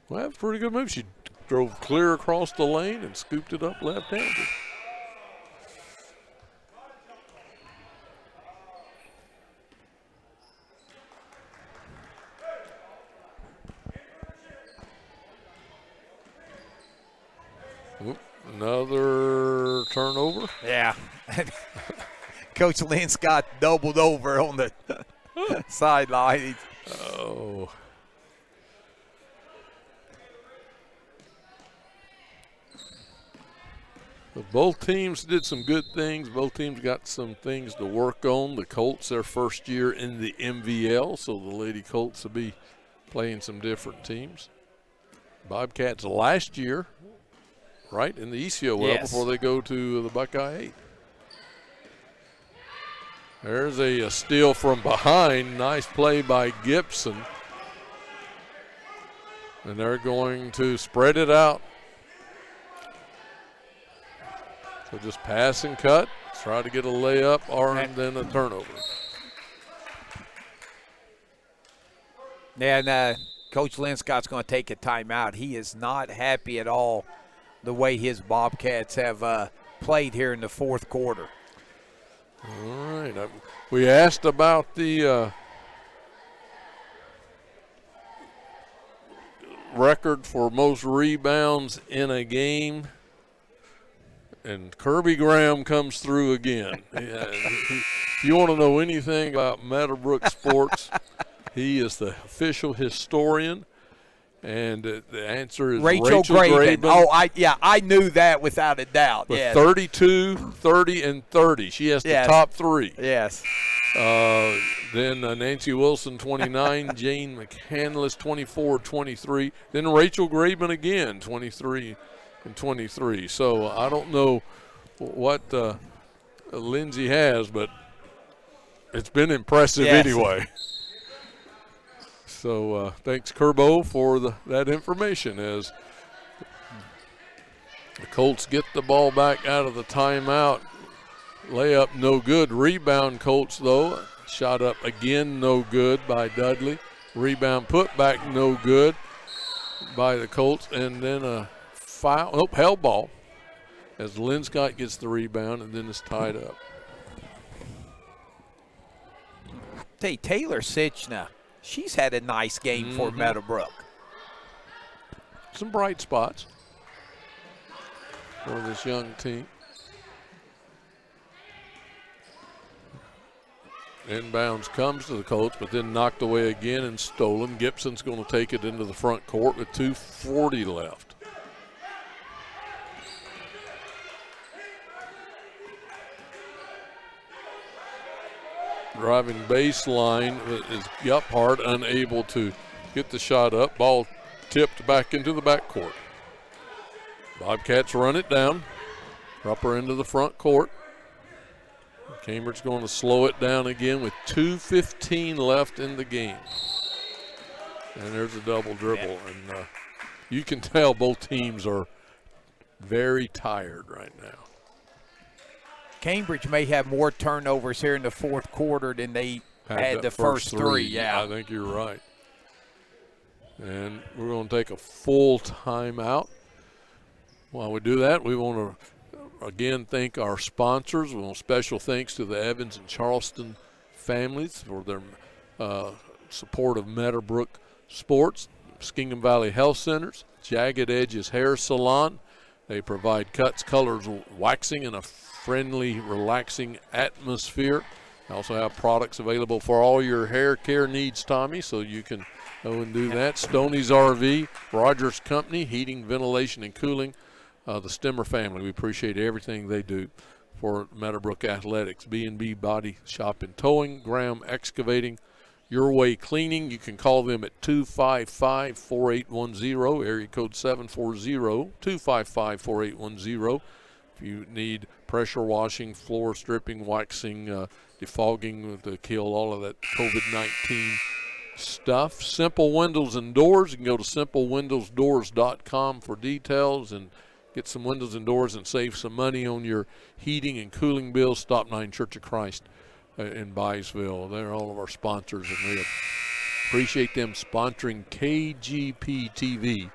Well, that's a pretty good move. She drove clear across the lane and scooped it up left-handed. Another turnover. Yeah. Coach Linscott doubled over on the sideline. Oh. But both teams did some good things. Both teams got some things to work on. The Colts, their first year in the MVL, so the Lady Colts will be playing some different teams. Bobcats last year, right, in the ECOL before they go to the Buckeye 8. There's a steal from behind. Nice play by Gibson. And they're going to spread it out. So just pass and cut. Try to get a layup or then a turnover. Yeah, and Coach Linscott's going to take a timeout. He is not happy at all the way his Bobcats have played here in the fourth quarter. All right. We asked about the record for most rebounds in a game, and Kirby Graham comes through again. If you want to know anything about Meadowbrook sports, he is the official historian. And the answer is Rachel Graven. Oh, I knew that without a doubt. With yes. 32, 30, and 30. She has the top three. Yes. Then Nancy Wilson, 29. Jane McCandless, 24, 23. Then Rachel Graven again, 23 and 23. So I don't know what Lindsay has, but it's been impressive anyway. So thanks, Kerbo, for that information as the Colts get the ball back out of the timeout. Layup no good. Rebound Colts, though. Shot up again, no good by Dudley. Rebound put back, no good by the Colts. And then a foul, held ball as Linscott gets the rebound, and then it's tied up. Hey, Taylor Sitchna, she's had a nice game for Meadowbrook. Some bright spots for this young team. Inbounds comes to the Colts, but then knocked away again and stolen. Gibson's going to take it into the front court with 2:40 left. Driving baseline is Guphart unable to get the shot up. Ball tipped back into the backcourt. Bobcats run it down. Drop her into the front court. Cambridge going to slow it down again with 2:15 left in the game. And there's a double dribble. And you can tell both teams are very tired right now. Cambridge may have more turnovers here in the fourth quarter than they had the first three. Yeah, I think you're right. And we're going to take a full timeout. While we do that, we want to again thank our sponsors. We want special thanks to the Evans and Charleston families for their support of Meadowbrook Sports, Muskingum Valley Health Centers, Jagged Edges Hair Salon. They provide cuts, colors, waxing, and a friendly, relaxing atmosphere. They also have products available for all your hair care needs, Tommy, so you can go and do that. Stoney's RV, Rogers Company, heating, ventilation, and cooling. The Stemmer family, we appreciate everything they do for Meadowbrook Athletics. B&B Body Shop and Towing, Graham Excavating, Your Way Cleaning. You can call them at 255-4810, area code 740-255-4810. If you need pressure washing, floor stripping, waxing, defogging to kill all of that COVID-19 stuff. Simple Windows and Doors. You can go to simplewindowsdoors.com for details and get some windows and doors and save some money on your heating and cooling bills. Stop 9 Church of Christ in Byesville. They're all of our sponsors, and we appreciate them sponsoring KGP TV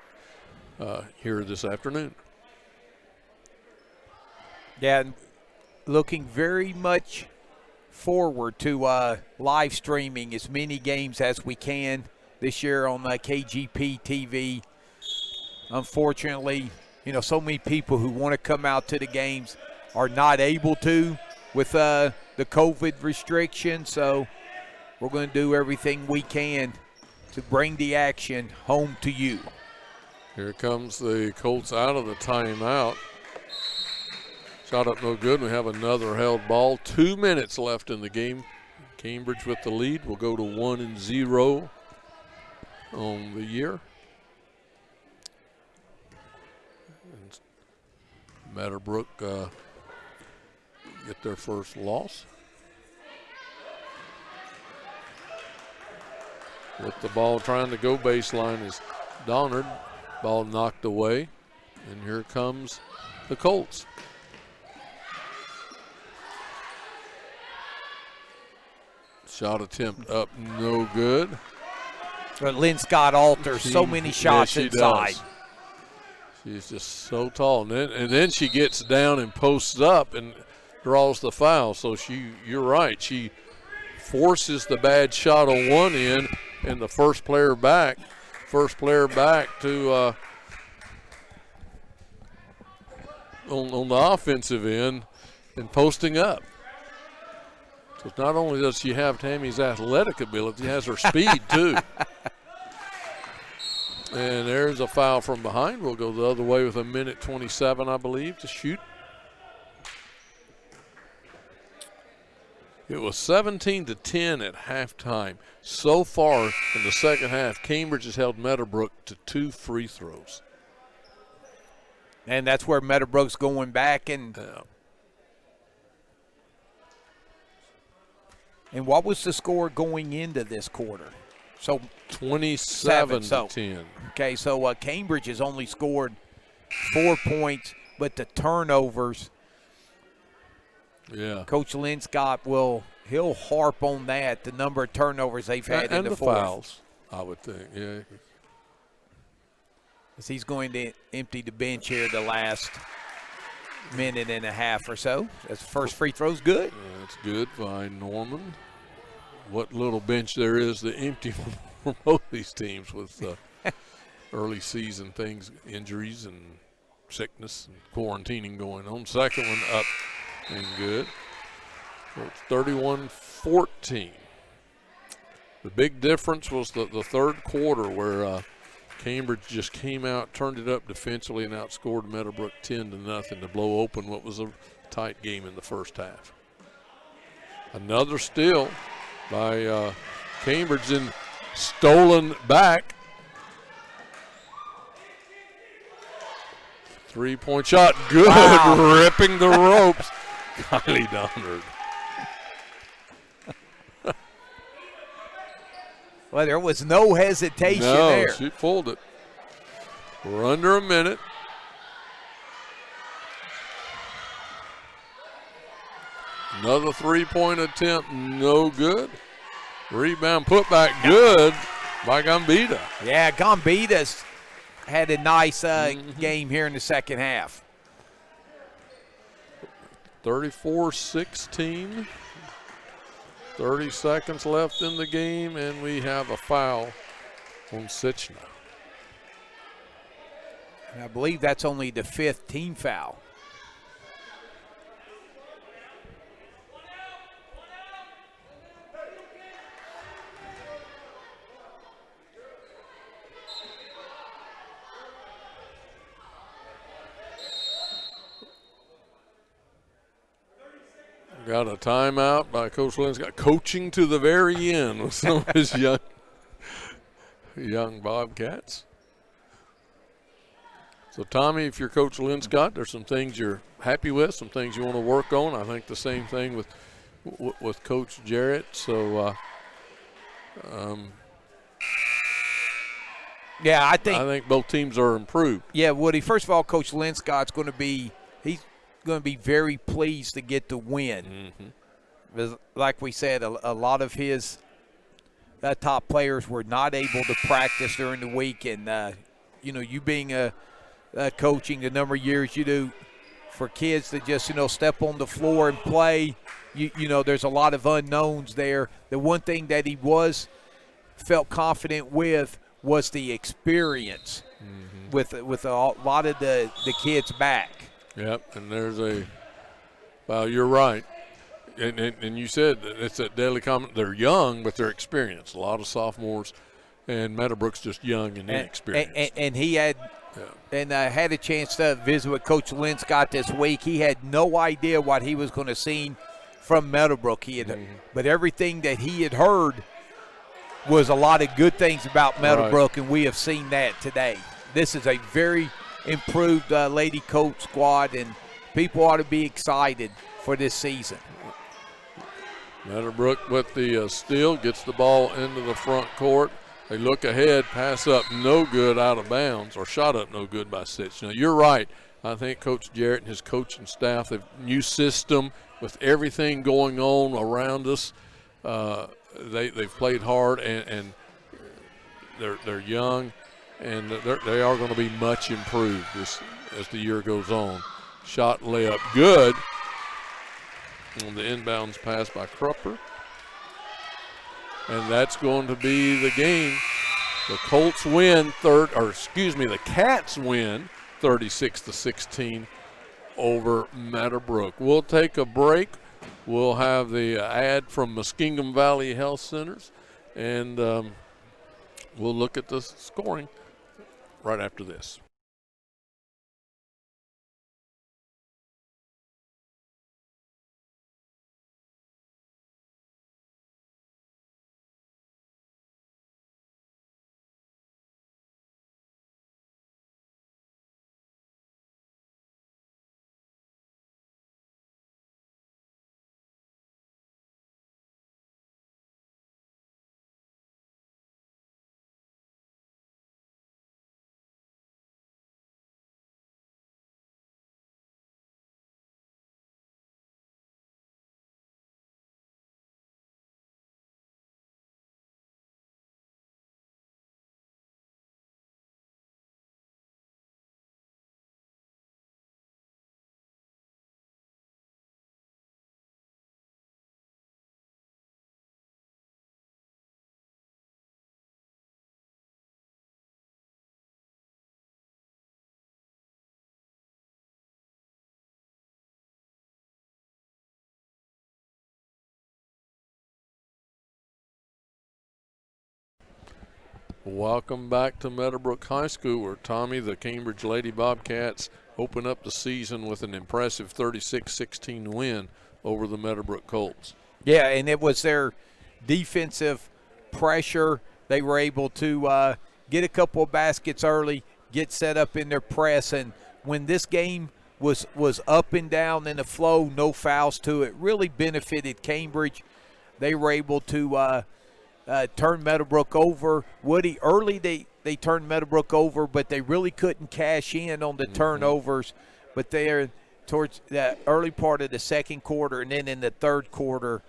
here this afternoon. Yeah, looking very much forward to live streaming as many games as we can this year on KGP TV. Unfortunately, so many people who want to come out to the games are not able to with the COVID restrictions. So we're going to do everything we can to bring the action home to you. Here comes the Colts out of the timeout. Shot up no good. We have another held ball. 2 minutes left in the game. Cambridge with the lead. We'll go to 1-0 on the year. And Meadowbrook get their first loss. With the ball trying to go baseline is Donard. Ball knocked away. And here comes the Colts. Shot attempt up, no good. But Linscott alters so many shots inside. Does. She's just so tall. And then she gets down and posts up and draws the foul. So you're right. She forces the bad shot on one end, and the first player back to on the offensive end and posting up. So not only does she have Tammy's athletic ability, she has her speed too. And there's a foul from behind. We'll go the other way with 1:27, I believe, to shoot. It was 17-10 at halftime. So far in the second half, Cambridge has held Meadowbrook to 2 free throws. And that's where Meadowbrook's going back. And what was the score going into this quarter? So 27-10. Okay, so Cambridge has only scored 4 points, but the turnovers. Yeah. Coach Linscott he'll harp on that, the number of turnovers they've had in the fourth. Fouls, I would think, yeah. As he's going to empty the bench here the last minute and a half or so. That's the first free throw's good. That's good by Norman. What little bench there is to empty for both these teams with early season things, injuries and sickness and quarantining going on. Second one up and good. So it's 31-14. The big difference was the third quarter where Cambridge just came out, turned it up defensively, and outscored Meadowbrook 10-0 to blow open what was a tight game in the first half. Another steal by Cambridge and stolen back. 3-point shot, good, wow. Ripping the ropes. Kylie Donald. Well, there was no hesitation there. No, she pulled it. We're under a minute. Another 3-point attempt, no good. Rebound put back good by Gambita. Yeah, Gambita's had a nice game here in the second half. 34-16. 30 seconds left in the game, and we have a foul on Sichna. And I believe that's only the 5th team foul. Got a timeout by Coach Linscott, coaching to the very end with some of his young Bobcats. So, Tommy, if you're Coach Linscott, there's some things you're happy with, some things you want to work on. I think the same thing with Coach Jarrett. So, yeah, I think both teams are improved. Yeah, Woody. First of all, Coach Linscott's going to be very pleased to get the win. Mm-hmm. Like we said, a lot of his top players were not able to practice during the week, and you being coaching the number of years you do, for kids to just step on the floor and play, there's a lot of unknowns there. The one thing that he felt confident with was the experience, mm-hmm. with a lot of the kids back. Yep, and well, you're right. And you said it's a daily comment. They're young, but they're experienced. A lot of sophomores, and Meadowbrook's just young and inexperienced. And he had had a chance to visit with Coach Linscott this week. He had no idea what he was going to see from Meadowbrook. But everything that he had heard was a lot of good things about Meadowbrook, right. And we have seen that today. This is a very improved lady coach squad, and people ought to be excited for this season. Meadowbrook with the steal, gets the ball into the front court. They look ahead, pass up no good, out of bounds, or shot up no good by Sitch. Now, you're right. I think Coach Jarrett and his coaching staff, they've new system with everything going on around us. They've played hard, and they're young. And they are going to be much improved as the year goes on. Shot, layup, good. On the inbounds pass by Krupper. And that's going to be the game. The Colts win the Cats win 36-16 over Meadowbrook. We'll take a break. We'll have the ad from Muskingum Valley Health Centers, and we'll look at the scoring right after this. Welcome back to Meadowbrook High School, where Tommy, the Cambridge Lady Bobcats, open up the season with an impressive 36-16 win over the Meadowbrook Colts. Yeah, and it was their defensive pressure. They were able to get a couple of baskets early, get set up in their press, and when this game was up and down in the flow, no fouls to it, really benefited Cambridge. They were able to turn Meadowbrook over. Woody, early they turned Meadowbrook over, but they really couldn't cash in on the turnovers. But they're towards the early part of the second quarter, and then in the third quarter,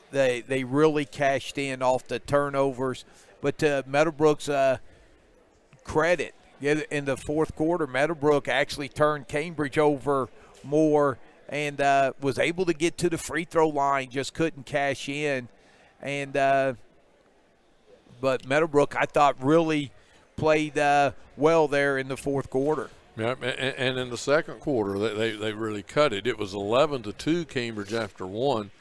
they really cashed in off the turnovers. But to Meadowbrook's credit, in the fourth quarter, Meadowbrook actually turned Cambridge over more and was able to get to the free throw line, just couldn't cash in. And but Meadowbrook, I thought, really played well there in the fourth quarter. Yeah, and in the second quarter, they really cut it. It was 11-2 Cambridge after one.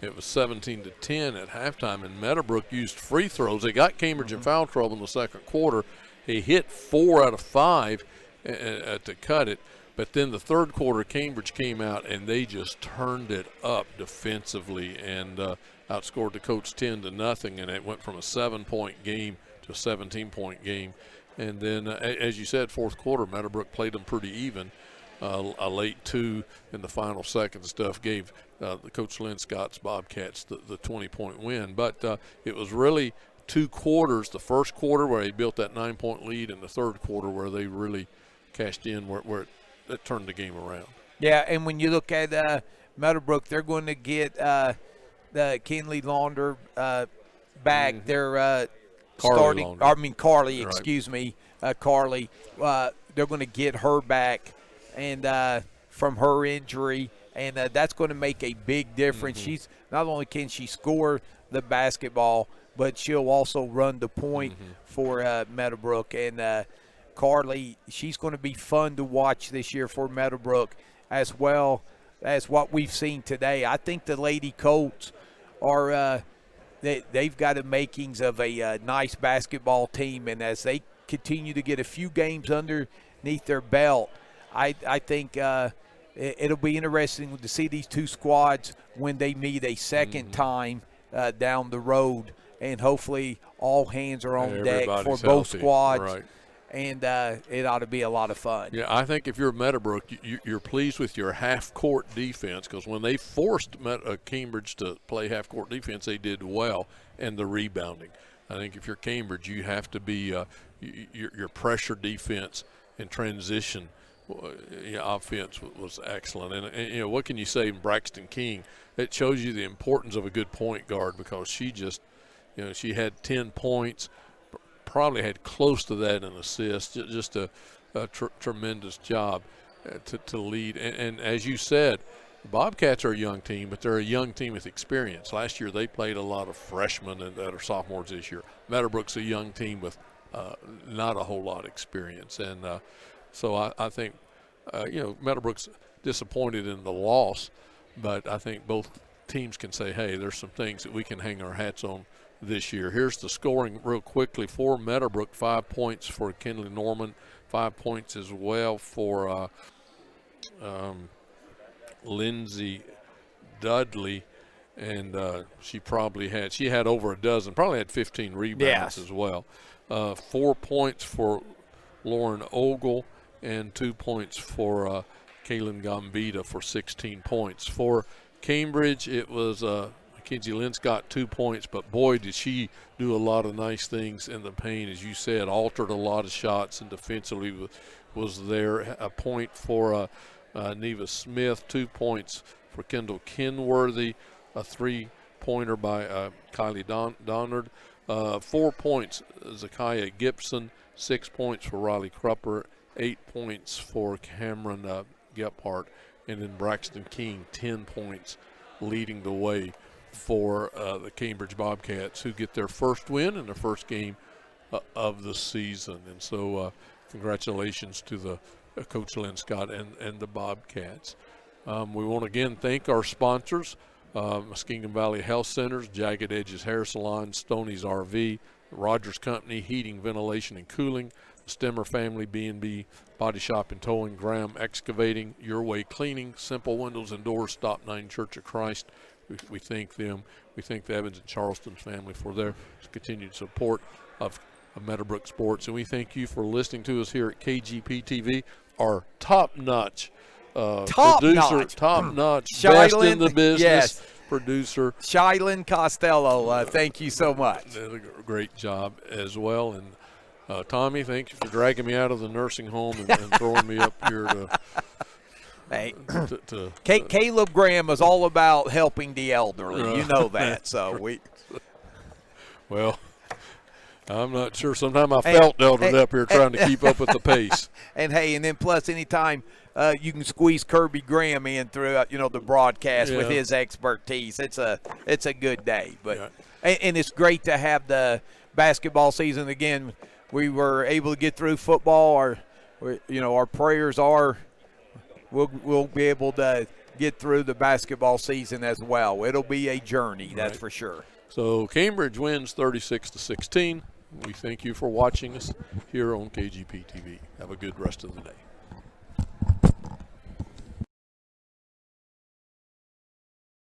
It was 17-10 at halftime, and Meadowbrook used free throws. They got Cambridge in foul trouble in the second quarter. He hit 4 out of 5 to cut it. But then the third quarter, Cambridge came out, and they just turned it up defensively and outscored the Colts 10-0, and it went from a 7-point game to a 17-point game. And then, as you said, fourth quarter, Meadowbrook played them pretty even. A late 2 in the final second stuff gave the Coach Lynn Scott's Bobcats the 20-point win. But it was really 2 quarters, the first quarter where they built that 9-point lead, and the third quarter where they really cashed in, where it turned the game around. Yeah, and when you look at Meadowbrook, they're going to get the Kinley Launder back. They're Carly Launder. Carly, Right. excuse me, Carly. They're going to get her back and from her injury, and that's going to make a big difference. She's not only can she score the basketball, but she'll also run the point for Meadowbrook. And Carly, she's going to be fun to watch this year for Meadowbrook, as well as what we've seen today. I think the Lady Colts are they've got the makings of a nice basketball team, and as they continue to get a few games underneath their belt, I think it'll be interesting to see these two squads when they meet a second time down the road, and hopefully all hands are on deck for both healthy. squads. Right. And it ought to be a lot of fun. Yeah, I think if you're Meadowbrook, you're pleased with your half-court defense, because when they forced Cambridge to play half-court defense, they did well, and the rebounding. I think if you're Cambridge, you have to be your pressure defense and transition offense was excellent. And what can you say, Braxton King? It shows you the importance of a good point guard, because she just, she had 10 points. Probably had close to that in assists. Just a tremendous job to lead. And as you said, the Bobcats are a young team, but they're a young team with experience. Last year they played a lot of freshmen that are sophomores this year. Meadowbrook's a young team with not a whole lot of experience. And so I think, Meadowbrook's disappointed in the loss, but I think both teams can say, hey, there's some things that we can hang our hats on this year. Here's the scoring real quickly for Meadowbrook. 5 points for Kinley Norman, 5 points as well for Lindsay Dudley, and she had over a dozen, probably had 15 rebounds as well. 4 points for Lauren Ogle, and 2 points for Kaylin Gambita for 16 points. For Cambridge, it was Mackenzie Linscott, 2 points, but boy, did she do a lot of nice things in the paint, as you said, altered a lot of shots, and defensively was there. A point for Neva Smith, 2 points for Kendall Kenworthy, a 3-pointer by Kylie Donard, 4 points Zakiah Gibson, 6 points for Riley Krupper, 8 points for Cameron Gephardt, and then Braxton King, 10 points, leading the way for the Cambridge Bobcats, who get their first win in their first game of the season. And so congratulations to the Coach Linscott and the Bobcats. We want to again thank our sponsors, Muskingum Valley Health Centers, Jagged Edges Hair Salon, Stoney's RV, Rogers Company, Heating, Ventilation, and Cooling, Stemmer Family, B&B Body Shop and Towing, Graham Excavating, Your Way Cleaning, Simple Windows and Doors, Stop 9 Church of Christ. We thank them. We thank the Evans and Charleston family for their continued support of Meadowbrook Sports. And we thank you for listening to us here at KGP TV, our top-notch producer, top-notch, best in the business producer. Shylin Costello, thank you so much. Did a great job as well. And Tommy, thank you for dragging me out of the nursing home and throwing me up here to Hey, Caleb Graham is all about helping the elderly. You know that. Well, I'm not sure. Sometimes I felt elderly up here trying to keep up with the pace. And then plus anytime you can squeeze Kirby Graham in throughout, the broadcast with his expertise, it's a good day. But and it's great to have the basketball season again. We were able to get through football. Our prayers are. We'll be able to get through the basketball season as well. It'll be a journey, that's for sure. So Cambridge wins 36-16. We thank you for watching us here on KGP TV. Have a good rest of the day.